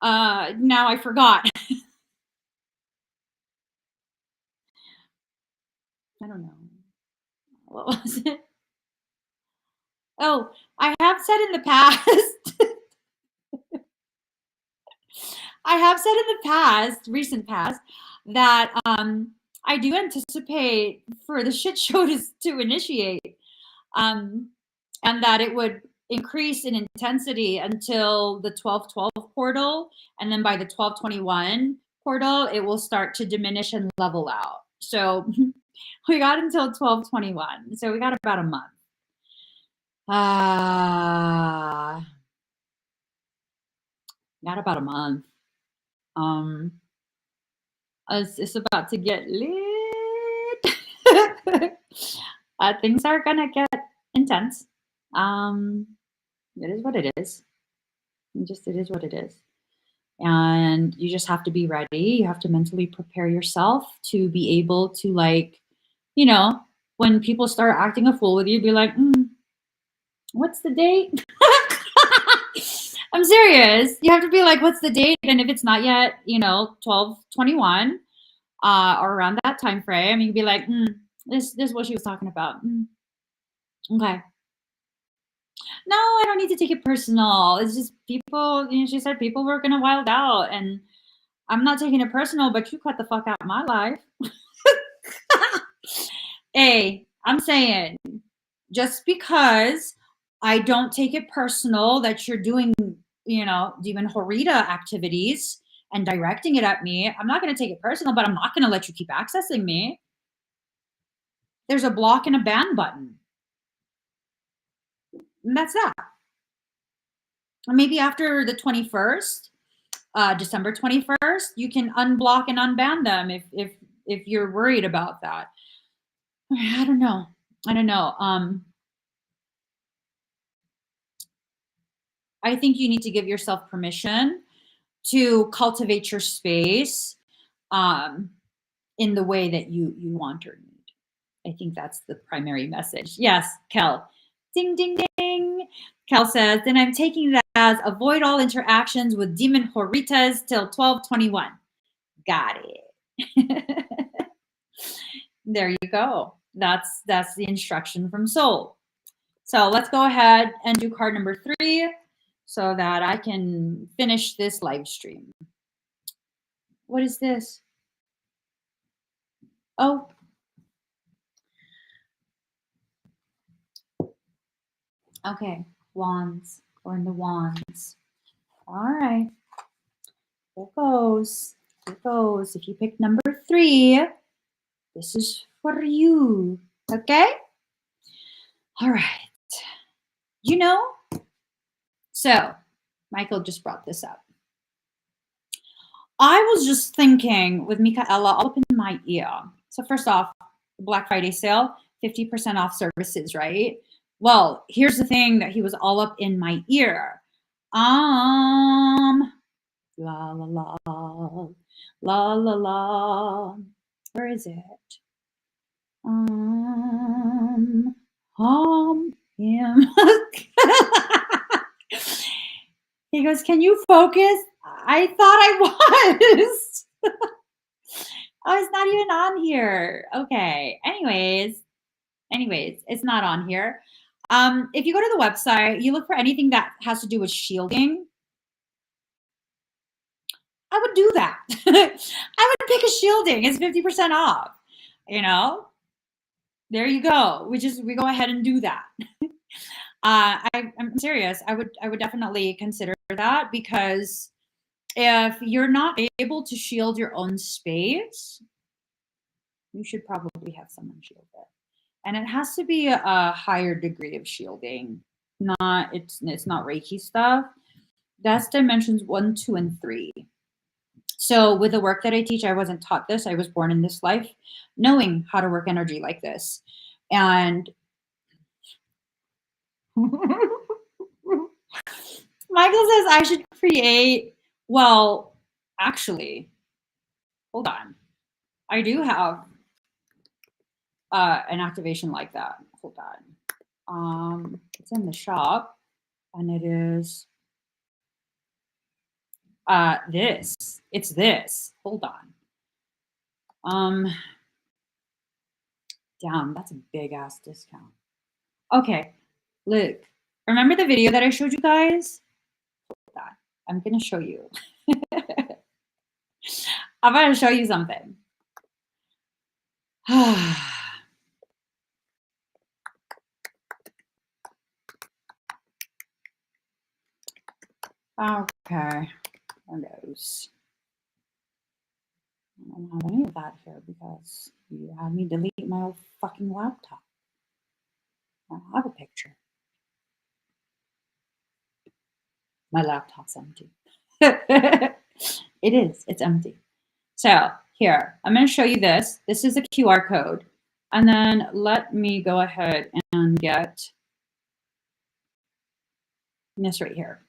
now I forgot. I don't know. What was it? Oh, I have said in the past. I have said in the past, recent past, that I do anticipate for the shit show to initiate, and that it would increase in intensity until the 1212 portal, and then by the 1221 portal, it will start to diminish and level out. So we got until 1221, so we got about a month. Not about a month. It's about to get lit. Things are gonna get intense. It is what it is. It is what it is. And you just have to be ready. You have to mentally prepare yourself to be able to, like, when people start acting a fool with you, be like, what's the date? I'm serious. You have to be like, what's the date? And if it's not yet, 12/21, or around that time frame, you can be like, this is what she was talking about. Okay. No, I don't need to take it personal. It's just people, she said people were gonna wild out, and I'm not taking it personal, but you cut the fuck out of my life. Hey, I'm saying, just because I don't take it personal that you're doing, demon horita activities and directing it at me, I'm not going to take it personal, but I'm not going to let you keep accessing me. There's a block and a ban button. And that's that. Maybe after the 21st, December 21st, you can unblock and unban them if you're worried about that. I don't know. I think you need to give yourself permission to cultivate your space, in the way that you want or need. I think that's the primary message. Yes, Kel. Ding, ding, ding. Kel says, then I'm taking that as avoid all interactions with demon horitas till 12/21. Got it. There you go. That's the instruction from soul. So let's go ahead and do card number 3. so that I can finish this live stream. What is this? Oh. Okay, wands. We're in the wands. All right. Here goes. Here goes. If you pick number 3, this is for you. Okay? All right. You know, so Michael just brought this up. I was just thinking with Michaela all up in my ear. So first off, Black Friday sale, 50% off services, right? Well, here's the thing that he was all up in my ear. La la la la la la. Where is it? Him. He goes, can you focus? I thought I was. Oh, it's not even on here. Okay. Anyways, it's not on here. If you go to the website, you look for anything that has to do with shielding. I would do that. I would pick a shielding. It's 50% off. You know, there you go. We go ahead and do that. I'm serious. I would definitely consider that, because if you're not able to shield your own space, you should probably have someone shield it. And it has to be a higher degree of shielding. It's not Reiki stuff. That's dimensions 1, 2, and 3. So with the work that I teach, I wasn't taught this. I was born in this life knowing how to work energy like this. And Michael says I should create, well, actually, hold on. I do have an activation like that. Hold on. It's in the shop, and it is this. It's this. Hold on. Damn, that's a big ass discount. Okay, look. Remember the video that I showed you guys? Hold on. I'm gonna show you. I'm gonna show you something. Okay, there goes. I don't have any of that here because you had me delete my old fucking laptop. I don't have a picture. My laptop's empty. It is. It's empty. So here, I'm going to show you this. This is a QR code. And then let me go ahead and get this right here.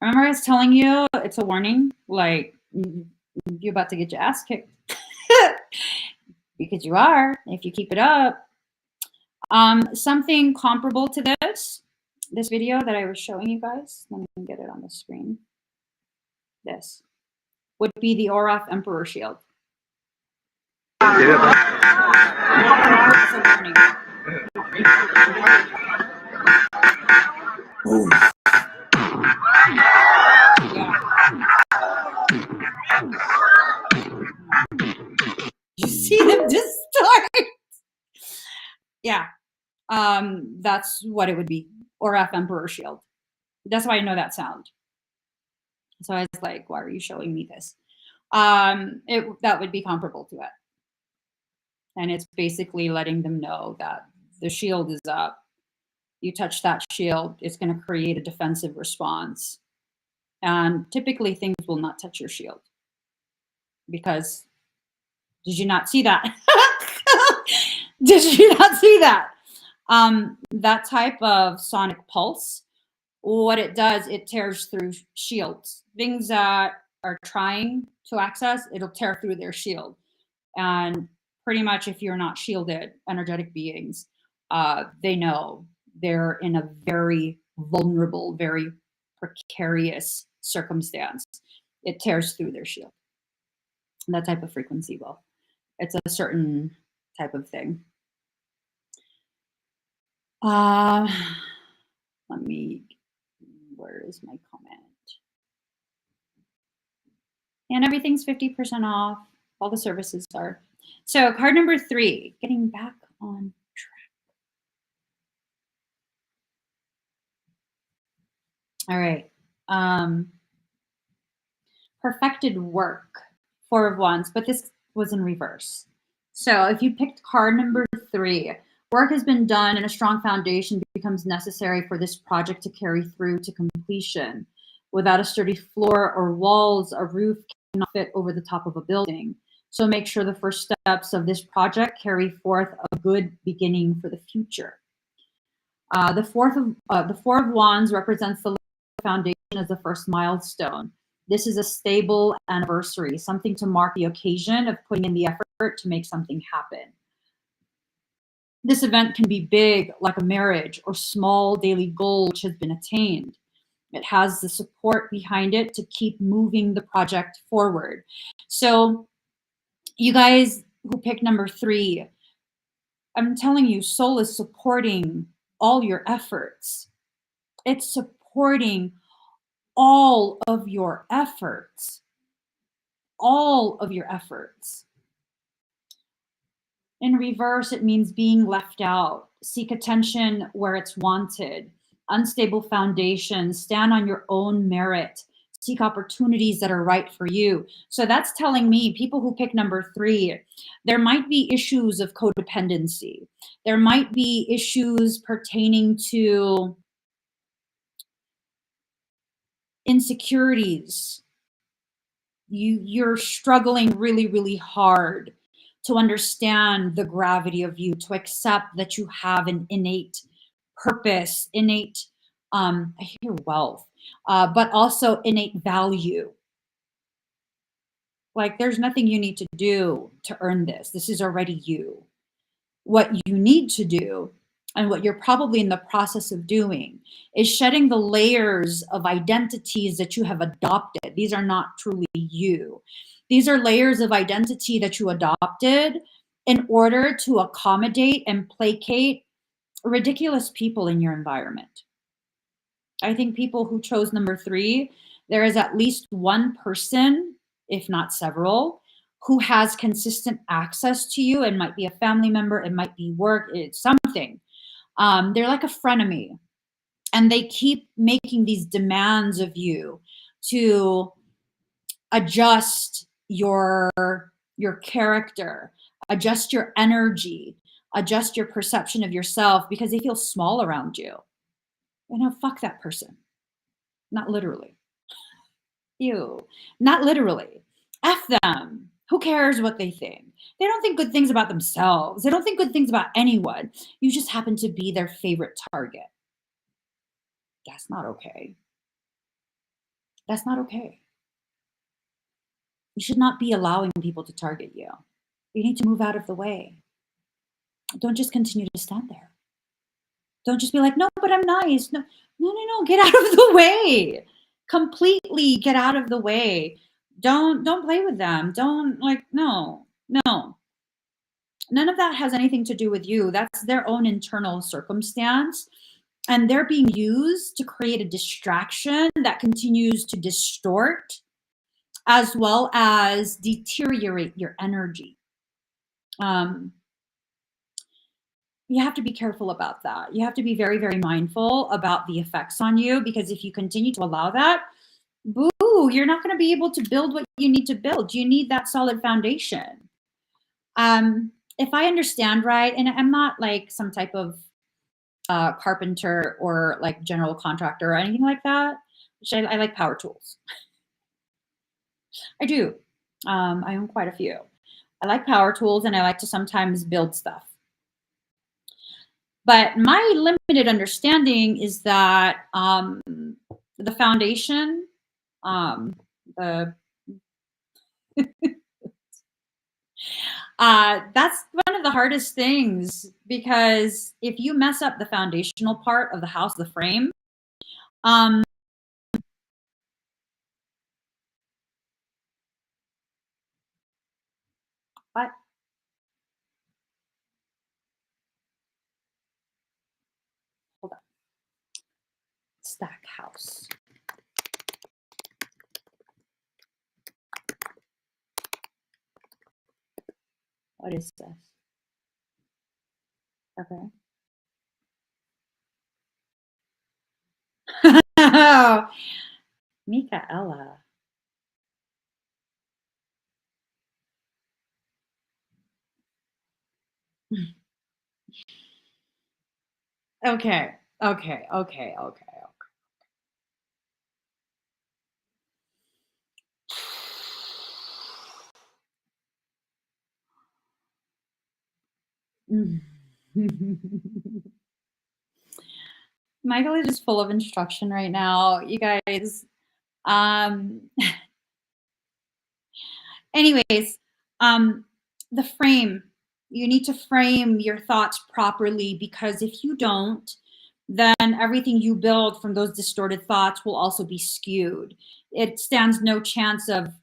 Remember I was telling you it's a warning, like you're about to get your ass kicked. Because you are, if you keep it up. Something comparable to this video that I was showing you guys, let me get it on the screen. This would be the Oraf Emperor Shield. You see them distort. Yeah. That's what it would be. Oraf Emperor Shield. That's why I know that sound. So I was like, why are you showing me this? That would be comparable to it. And it's basically letting them know that the shield is up. You touch that shield, it's going to create a defensive response. And typically things will not touch your shield. Because, did you not see that? Did you not see that? That type of sonic pulse, what it does, it tears through shields. Things that are trying to access, it'll tear through their shield. And pretty much if you're not shielded, energetic beings, they know they're in a very vulnerable, very precarious circumstance. It tears through their shield. And that type of frequency will. It's a certain type of thing. Let me Where is my comment? And everything's 50% off. All the services are. So card number 3, getting back on track. All right. Perfected work, 4 of Wands, but this was in reverse. So if you picked card number 3, work has been done and a strong foundation becomes necessary for this project to carry through to completion. Without a sturdy floor or walls, a roof cannot fit over the top of a building. So make sure the first steps of this project carry forth a good beginning for the future. The Four of Wands represents the foundation as the first milestone. This is a stable anniversary, something to mark the occasion of putting in the effort to make something happen. This event can be big, like a marriage, or small daily goal which has been attained. It has the support behind it to keep moving the project forward. So you guys who pick number 3, I'm telling you, soul is supporting all your efforts. It's supporting all of your efforts. All of your efforts. In reverse, it means being left out. Seek attention where it's wanted. Unstable foundations. Stand on your own merit. Seek opportunities that are right for you. So that's telling me, people who pick number 3, there might be issues of codependency. There might be issues pertaining to insecurities. You're struggling really, really hard to understand the gravity of you, to accept that you have an innate purpose, innate, I hear wealth, but also innate value. Like there's nothing you need to do to earn this. This is already you. What you need to do, and what you're probably in the process of doing, is shedding the layers of identities that you have adopted. These are not truly you. These are layers of identity that you adopted in order to accommodate and placate ridiculous people in your environment. I think people who chose number 3, there is at least one person, if not several, who has consistent access to you. It might be a family member, it might be work, it's something. They're like a frenemy, and they keep making these demands of you to adjust your character, adjust your energy, adjust your perception of yourself, because they feel small around you. You know, fuck that person. Not literally. Ew. Not literally. F them. Who cares what they think? They don't think good things about themselves. They don't think good things about anyone. You just happen to be their favorite target. That's not okay. That's not okay. You should not be allowing people to target you. You need to move out of the way. Don't just continue to stand there. Don't just be like, no, but I'm nice. No, no, no, no. Get out of the way. Completely get out of the way. Don't play with them. Don't no. None of that has anything to do with you. That's their own internal circumstance. And they're being used to create a distraction that continues to distort as well as deteriorate your energy. You have to be careful about that. You have to be very, very mindful about the effects on you, because if you continue to allow that, boo, you're not going to be able to build what you need to build. You need that solid foundation. If I understand right, and I'm not like some type of carpenter or like general contractor or anything like that, which I like power tools. I do. I own quite a few. I like power tools, and I like to sometimes build stuff. But my limited understanding is that the foundation, that's one of the hardest things, because if you mess up the foundational part of the house, the frame, what? Hold on. stack house. What is this? Okay. Michaela. Okay. Michael is just full of instruction right now, you guys. Anyways, the frame, you need to frame your thoughts properly, because if you don't, then everything you build from those distorted thoughts will also be skewed. It stands no chance of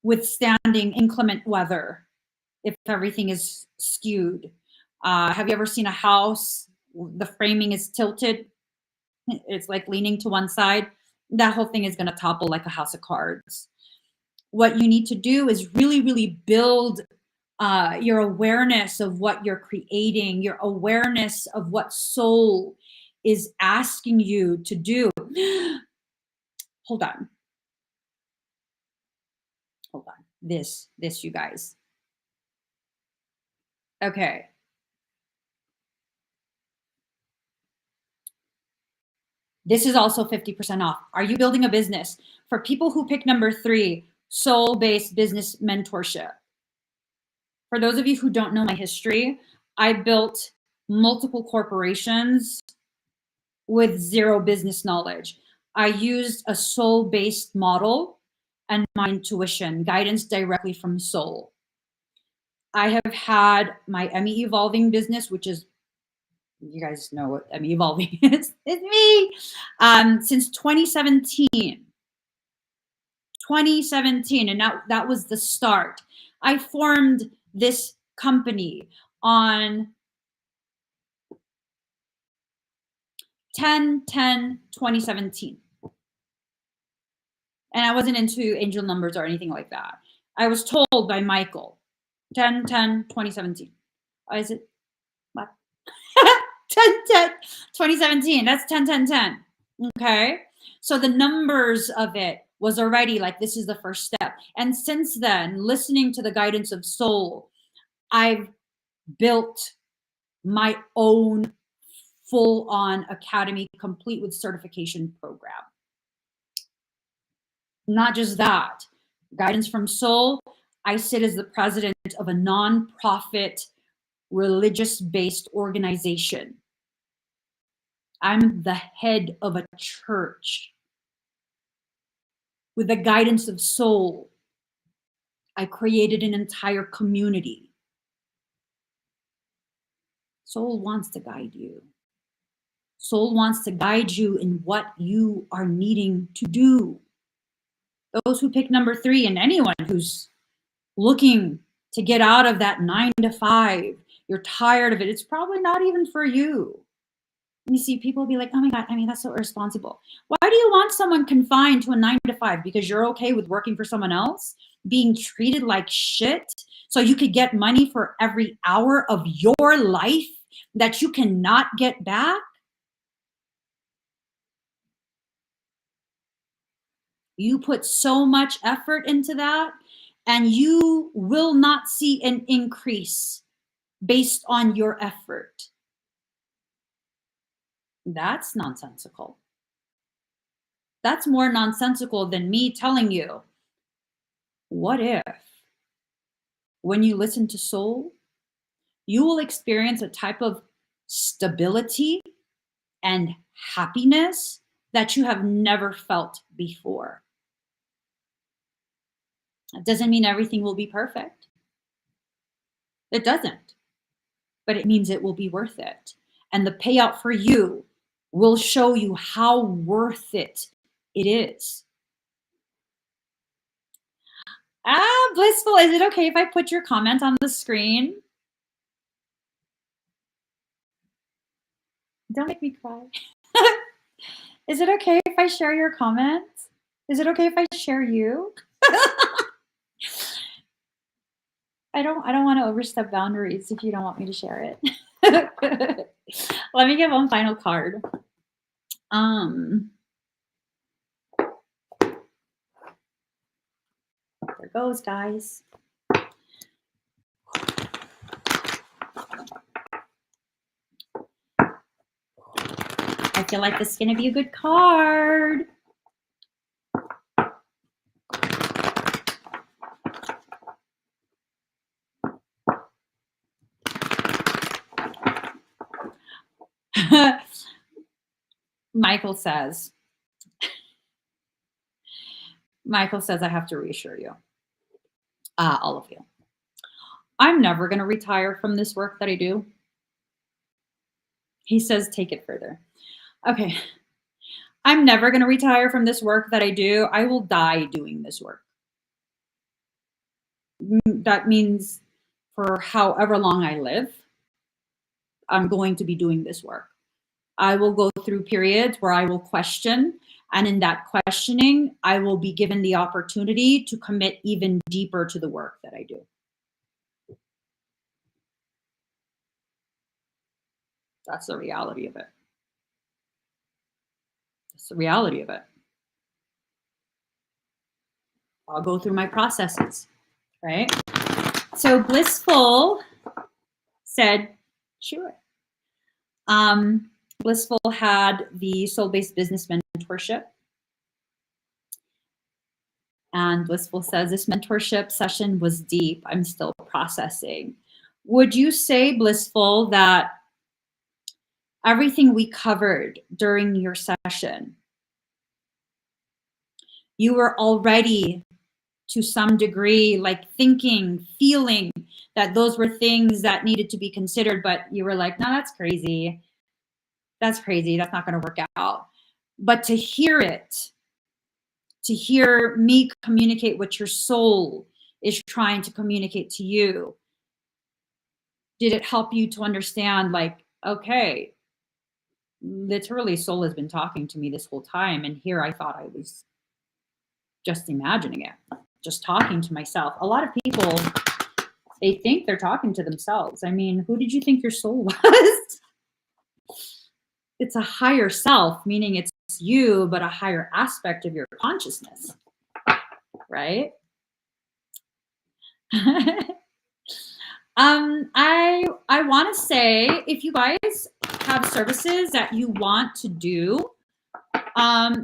withstanding inclement weather if everything is skewed. Have you ever seen a house, the framing is tilted? It's like leaning to one side. That whole thing is going to topple like a house of cards. What you need to do is really, really build your awareness of what you're creating, your awareness of what soul is asking you to do. Hold on. This, you guys. Okay. This is also 50% off. Are you building a business? For people who pick number 3, soul-based business mentorship. For those of you who don't know my history, I built multiple corporations with zero business knowledge. I used a soul-based model and my intuition, guidance directly from soul. I have had my Emmy Evolving business, which is, you guys know what Emmy Evolving is. It's me. Since 2017. 2017, and that was the start. I formed this company on 10/10/2017. And I wasn't into angel numbers or anything like that. I was told by Michael, 10/10/2017. Is it what? 10/10/2017. That's 10/10/10. Okay. So the numbers of it was already like, this is the first step. And since then, listening to the guidance of soul, I've built my own full-on academy, complete with certification program. Not just that, guidance from soul, I sit as the president of a non-profit religious-based organization. I'm the head of a church. With the guidance of soul, I created an entire community. Soul wants to guide you. Soul wants to guide you in what you are needing to do. Those who pick number 3, and anyone who's looking to get out of that 9 to 5, you're tired of it, it's probably not even for you. And you see people be like, oh my God, I mean, that's so irresponsible. Why do you want someone confined to a 9 to 5? Because you're okay with working for someone else, being treated like shit, so you could get money for every hour of your life that you cannot get back? You put so much effort into that, and you will not see an increase based on your effort. That's nonsensical. That's more nonsensical than me telling you, what if when you listen to soul, you will experience a type of stability and happiness that you have never felt before. That doesn't mean everything will be perfect. It doesn't. But it means it will be worth it. And the payout for you will show you how worth it is. Blissful, is it okay if I put your comment on the screen? Don't make me cry. Is it okay if I share your comments? Is it okay if I share you? I don't want to overstep boundaries if you don't want me to share it. Let me give one final card. There goes, guys. I feel like this is going to be a good card. Michael says, I have to reassure you, all of you, I'm never going to retire from this work that I do. He says, take it further. Okay. I'm never going to retire from this work that I do. I will die doing this work. That means for however long I live, I'm going to be doing this work. I will go through periods where I will question. And in that questioning, I will be given the opportunity to commit even deeper to the work that I do. That's the reality of it. That's the reality of it. I'll go through my processes, right? So Blissful said, sure. Blissful had the soul-based business mentorship. And Blissful says, this mentorship session was deep. I'm still processing. Would you say, Blissful, that everything we covered during your session, you were already to some degree like thinking, feeling that those were things that needed to be considered, but you were like, no, that's crazy. That's crazy. That's not going to work out. But to hear it, to hear me communicate what your soul is trying to communicate to you, did it help you to understand, like, okay, literally soul has been talking to me this whole time, and here I thought I was just imagining it, just talking to myself. A lot of people, they think they're talking to themselves. I mean, who did you think your soul was? It's a higher self, meaning it's you, but a higher aspect of your consciousness, right? I want to say, if you guys have services that you want to do,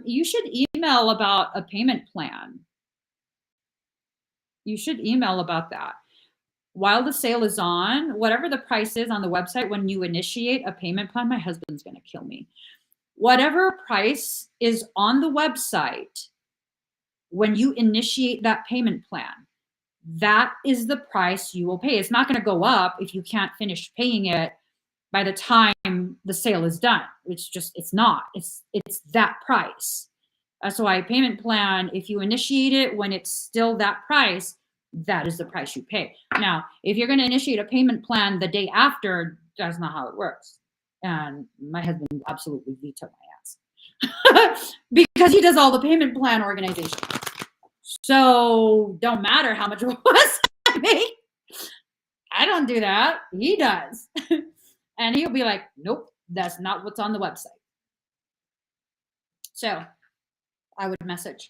you should email about a payment plan. You should email about that. While the sale is on, whatever the price is on the website, when you initiate a payment plan, my husband's going to kill me. Whatever price is on the website, when you initiate that payment plan, that is the price you will pay. It's not going to go up if you can't finish paying it by the time the sale is done. It's not. It's that price. That's why a payment plan, if you initiate it when it's still that price, that is the price you pay. Now, if you're going to initiate a payment plan the day after, that's not how it works. And my husband absolutely vetoed my ass because he does all the payment plan organization. So don't matter how much it was I make. I don't do that. He does. And he'll be like, nope, that's not what's on the website. So I would message.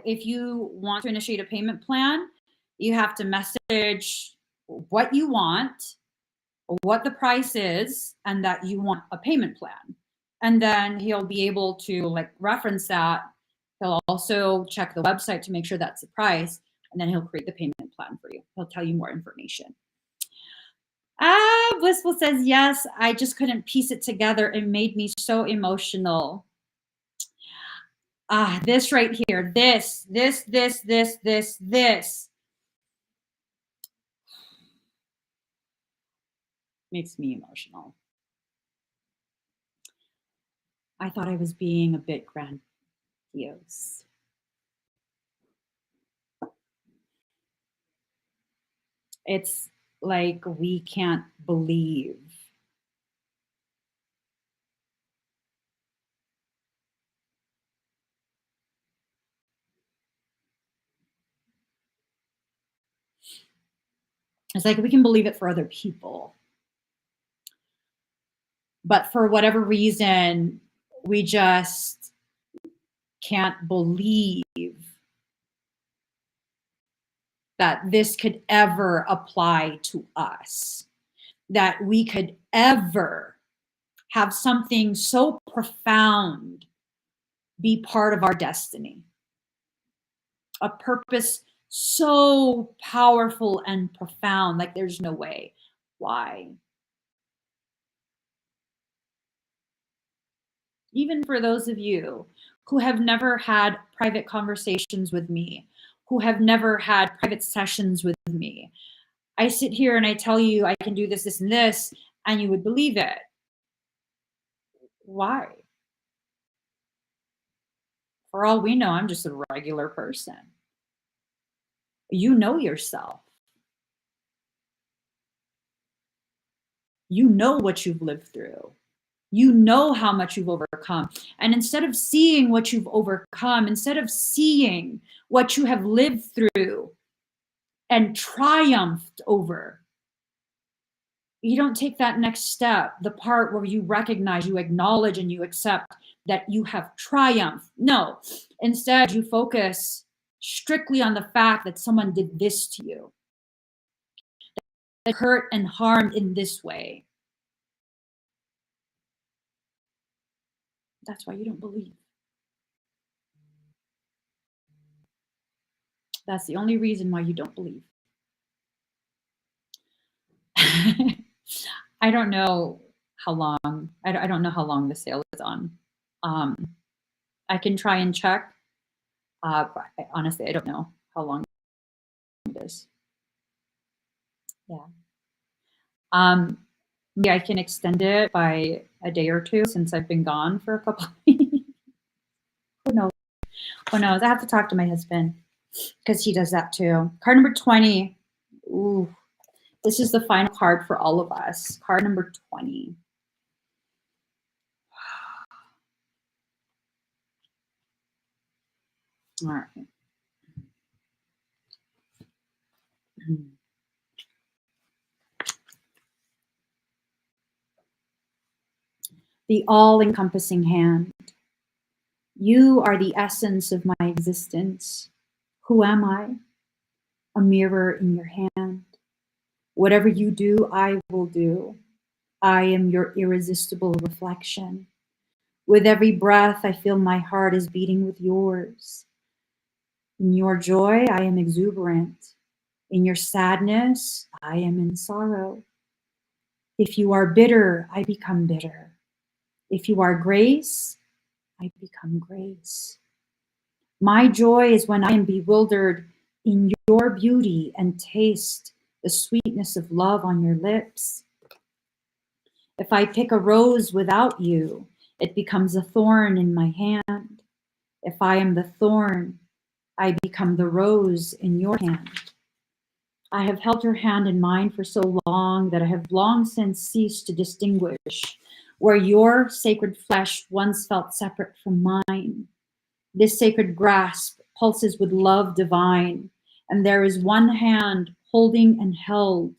If you want to initiate a payment plan, you have to message what you want, what the price is, and that you want a payment plan. And then he'll be able to like reference that. He'll also check the website to make sure that's the price, and then he'll create the payment plan for you. He'll tell you more information. Blissful says, yes, I just couldn't piece it together. It made me so emotional. This right here, this makes me emotional. I thought I was being a bit grandiose. It's like we can't believe It's like we can believe it for other people, but for whatever reason, we just can't believe that this could ever apply to us, that we could ever have something so profound be part of our destiny, a purpose so powerful and profound. Like, there's no way. Why? Even for those of you who have never had private conversations with me, who have never had private sessions with me, I sit here and I tell you I can do this, this, and this, and you would believe it. Why? For all we know, I'm just a regular person. You know yourself. You know what you've lived through. You know how much you've overcome. And instead of seeing what you've overcome, instead of seeing what you have lived through and triumphed over, you don't take that next step, the part where you recognize, you acknowledge, and you accept that you have triumphed. No, instead you focus strictly on the fact that someone did this to you, that hurt and harmed in this way. That's why you don't believe. That's the only reason why you don't believe. I don't know how long, I don't know how long the sale is on. I can try and check, but honestly, I don't know how long it is. Yeah. Maybe I can extend it by a day or two since I've been gone for a couple of weeks. Who knows? Who knows? I have to talk to my husband because he does that too. Card number 20. Ooh, this is the final card for all of us. Card number 20. All right. The all-encompassing hand. You are the essence of my existence. Who am I? A mirror in your hand. Whatever you do, I will do. I am your irresistible reflection. With every breath, I feel my heart is beating with yours. In your joy, I am exuberant. In your sadness, I am in sorrow. If you are bitter, I become bitter. If you are grace, I become grace. My joy is when I am bewildered in your beauty and taste the sweetness of love on your lips. If I pick a rose without you, it becomes a thorn in my hand. If I am the thorn, I become the rose in your hand. I have held your hand in mine for so long that I have long since ceased to distinguish where your sacred flesh once felt separate from mine. This sacred grasp pulses with love divine, and there is one hand holding and held,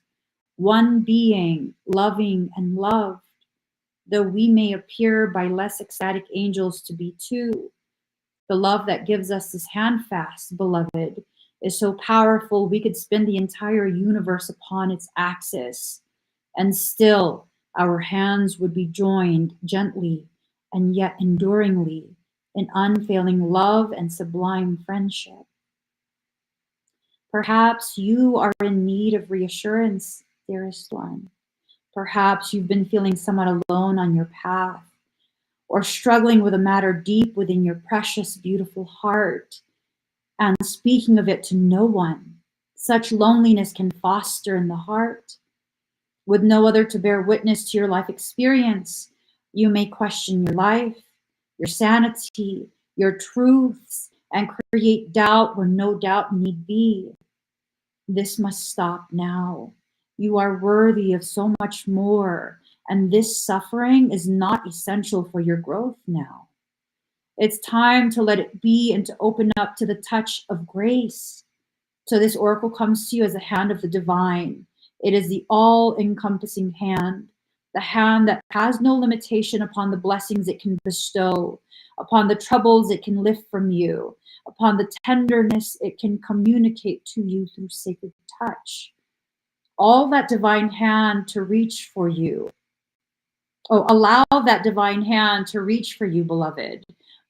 one being loving and loved. Though we may appear by less ecstatic angels to be two, the love that gives us this handfast, beloved, is so powerful we could spin the entire universe upon its axis, and still our hands would be joined gently and yet enduringly in unfailing love and sublime friendship. Perhaps you are in need of reassurance, dearest one. Perhaps you've been feeling somewhat alone on your path, or struggling with a matter deep within your precious, beautiful heart, and speaking of it to no one. Such loneliness can foster in the heart. With no other to bear witness to your life experience, you may question your life, your sanity, your truths, and create doubt where no doubt need be. This must stop now. You are worthy of so much more, and this suffering is not essential for your growth now. It's time to let it be and to open up to the touch of grace. So this oracle comes to you as a hand of the divine. It is the all-encompassing hand, the hand that has no limitation upon the blessings it can bestow, upon the troubles it can lift from you, upon the tenderness it can communicate to you through sacred touch. All that divine hand to reach for you. Oh, allow that divine hand to reach for you, beloved.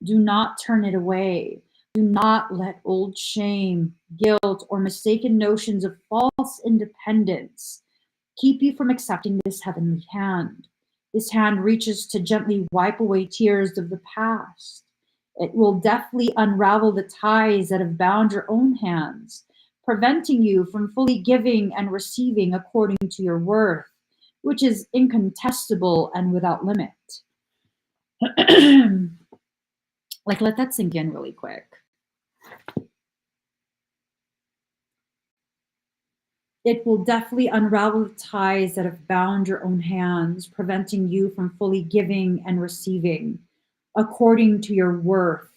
Do not turn it away. Do not let old shame, guilt, or mistaken notions of false independence keep you from accepting this heavenly hand. This hand reaches to gently wipe away tears of the past. It will deftly unravel the ties that have bound your own hands, preventing you from fully giving and receiving according to your worth, which is incontestable and without limit. Like, let that sink in really quick. It will definitely unravel the ties that have bound your own hands, preventing you from fully giving and receiving according to your worth,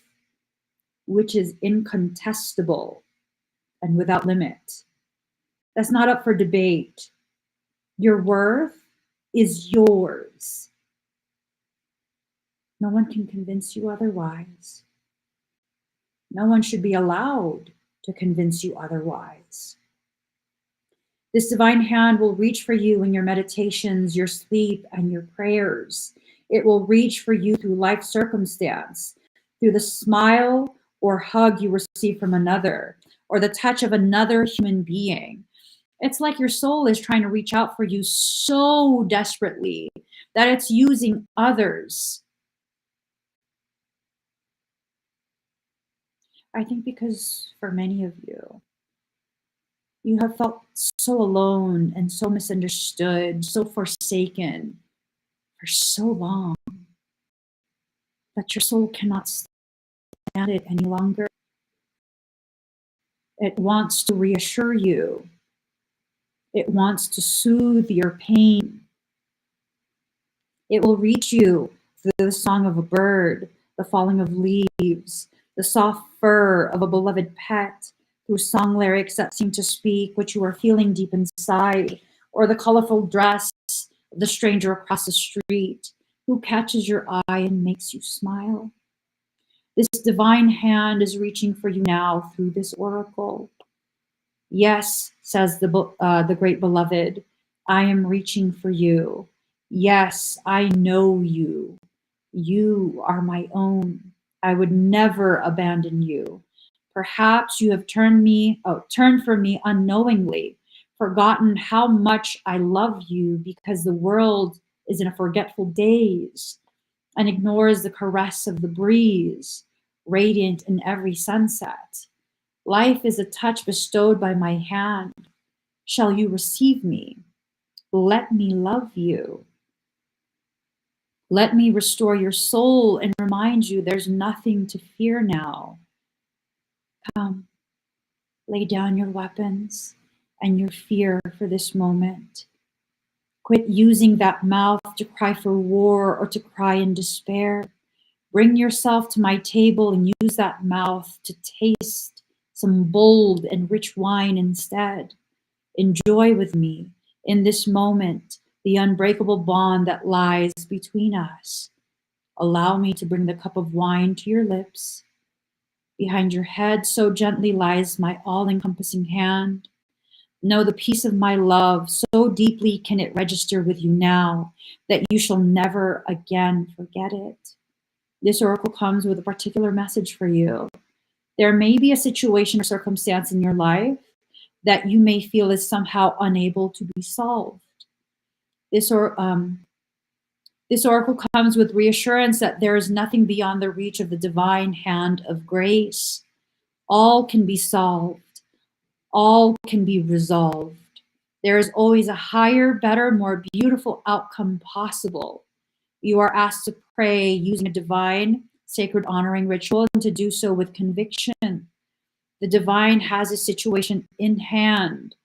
which is incontestable and without limit. That's not up for debate. Your worth is yours. No one can convince you otherwise. No one should be allowed to convince you otherwise. This divine hand will reach for you in your meditations, your sleep, and your prayers. It will reach for you through life circumstance, through the smile or hug you receive from another, or the touch of another human being. It's like your soul is trying to reach out for you so desperately that it's using others. I think because for many of you, you have felt so alone and so misunderstood, so forsaken for so long that your soul cannot stand it any longer. It wants to reassure you. It wants to soothe your pain. It will reach you through the song of a bird, the falling of leaves, the soft fur of a beloved pet, through song lyrics that seem to speak what you are feeling deep inside, or the colorful dress of the stranger across the street who catches your eye and makes you smile. This divine hand is reaching for you now through this oracle. Yes, says the great beloved, I am reaching for you. Yes, I know you. You are my own. I would never abandon you. Perhaps you have turned from me unknowingly, forgotten how much I love you because the world is in a forgetful daze and ignores the caress of the breeze, radiant in every sunset. Life is a touch bestowed by my hand. Shall you receive me? Let me love you. Let me restore your soul and remind you there's nothing to fear now. Come, lay down your weapons and your fear for this moment. Quit using that mouth to cry for war or to cry in despair. Bring yourself to my table and use that mouth to taste some bold and rich wine instead. Enjoy with me in this moment the unbreakable bond that lies between us. Allow me to bring the cup of wine to your lips. Behind your head so gently lies my all-encompassing hand. Know the peace of my love, so deeply can it register with you now that you shall never again forget it. This oracle comes with a particular message for you. There may be a situation or circumstance in your life that you may feel is somehow unable to be solved. This oracle comes with reassurance that there is nothing beyond the reach of the divine hand of grace. All can be solved. All can be resolved. There is always a higher, better, more beautiful outcome possible. You are asked to pray using a divine, sacred honoring ritual and to do so with conviction. The divine has a situation in hand,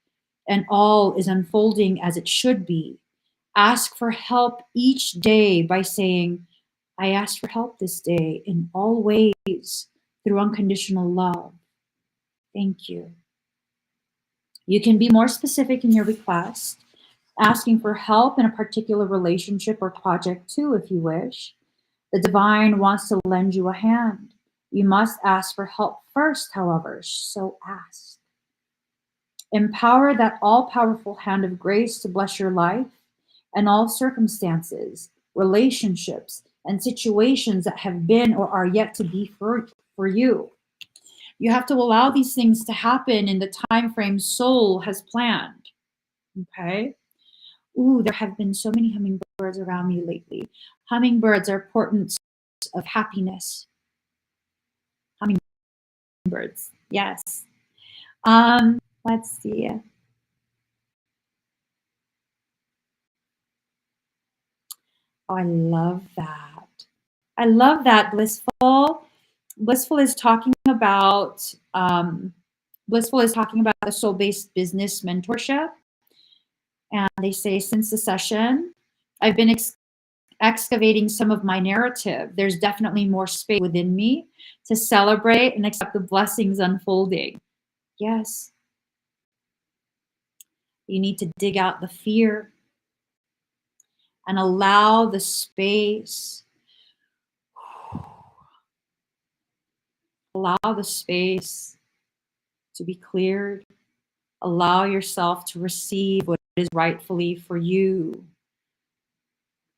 and all is unfolding as it should be. Ask for help each day by saying, I ask for help this day in all ways through unconditional love. Thank you. You can be more specific in your request, asking for help in a particular relationship or project too, if you wish. The divine wants to lend you a hand. You must ask for help first, however, so ask. Empower that all powerful hand of grace to bless your life and all circumstances, relationships, and situations that have been or are yet to be for you. You have to allow these things to happen in the time frame soul has planned. Okay? Ooh, there have been so many hummingbirds around me lately. Hummingbirds are portents of happiness. Hummingbirds, yes. Let's see. Oh, I love that. I love that. Blissful is talking about the soul-based business mentorship. And they say, since the session, I've been excavating some of my narrative. There's definitely more space within me to celebrate and accept the blessings unfolding. Yes. You need to dig out the fear and allow the space. Allow the space to be cleared. Allow yourself to receive what is rightfully for you.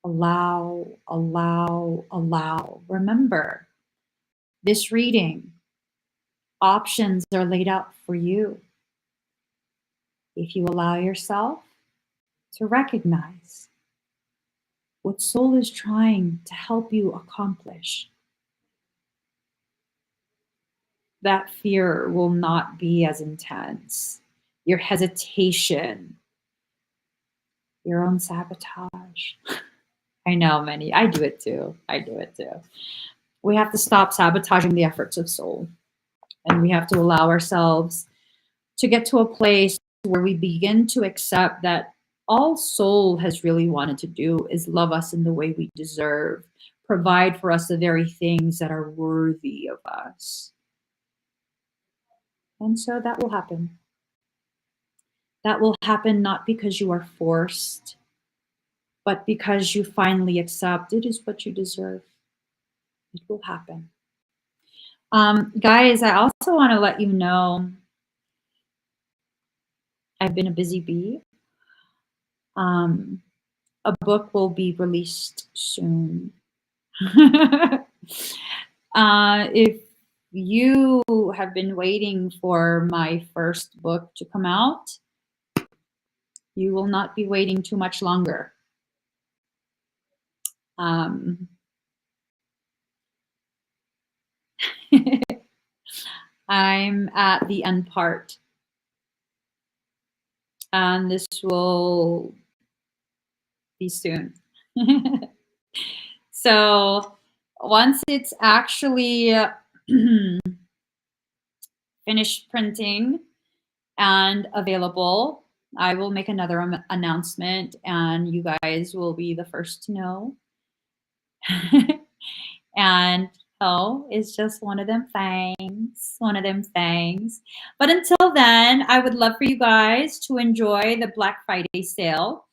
Allow, allow, allow. Remember, this reading, options are laid out for you. If you allow yourself to recognize what soul is trying to help you accomplish, that fear will not be as intense. Your hesitation, your own sabotage. I know, many. I do it too. We have to stop sabotaging the efforts of soul. And we have to allow ourselves to get to a place where we begin to accept that all soul has really wanted to do is love us in the way we deserve, provide for us the very things that are worthy of us. And so that will happen. That will happen not because you are forced, but because you finally accept it is what you deserve. It will happen. Guys, I also want to let you know I've been a busy bee. A book will be released soon. If you have been waiting for my first book to come out, you will not be waiting too much longer. I'm at the end part, and this will be soon. So once it's actually finished printing and available, I will make another announcement, and you guys will be the first to know. And it's just one of them things. But until then, I would love for you guys to enjoy the Black Friday sale.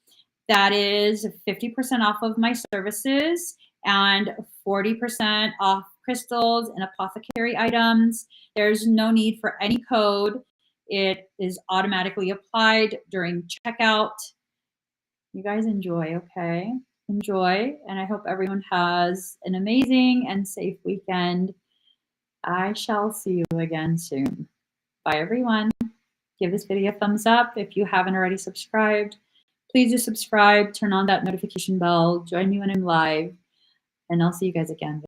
That is 50% off of my services and 40% off crystals and apothecary items. There's no need for any code. It is automatically applied during checkout. You guys enjoy, okay? Enjoy, and I hope everyone has an amazing and safe weekend. I shall see you again soon. Bye, everyone. Give this video a thumbs up if you haven't already subscribed. Please do subscribe, turn on that notification bell, join me when I'm live, and I'll see you guys again.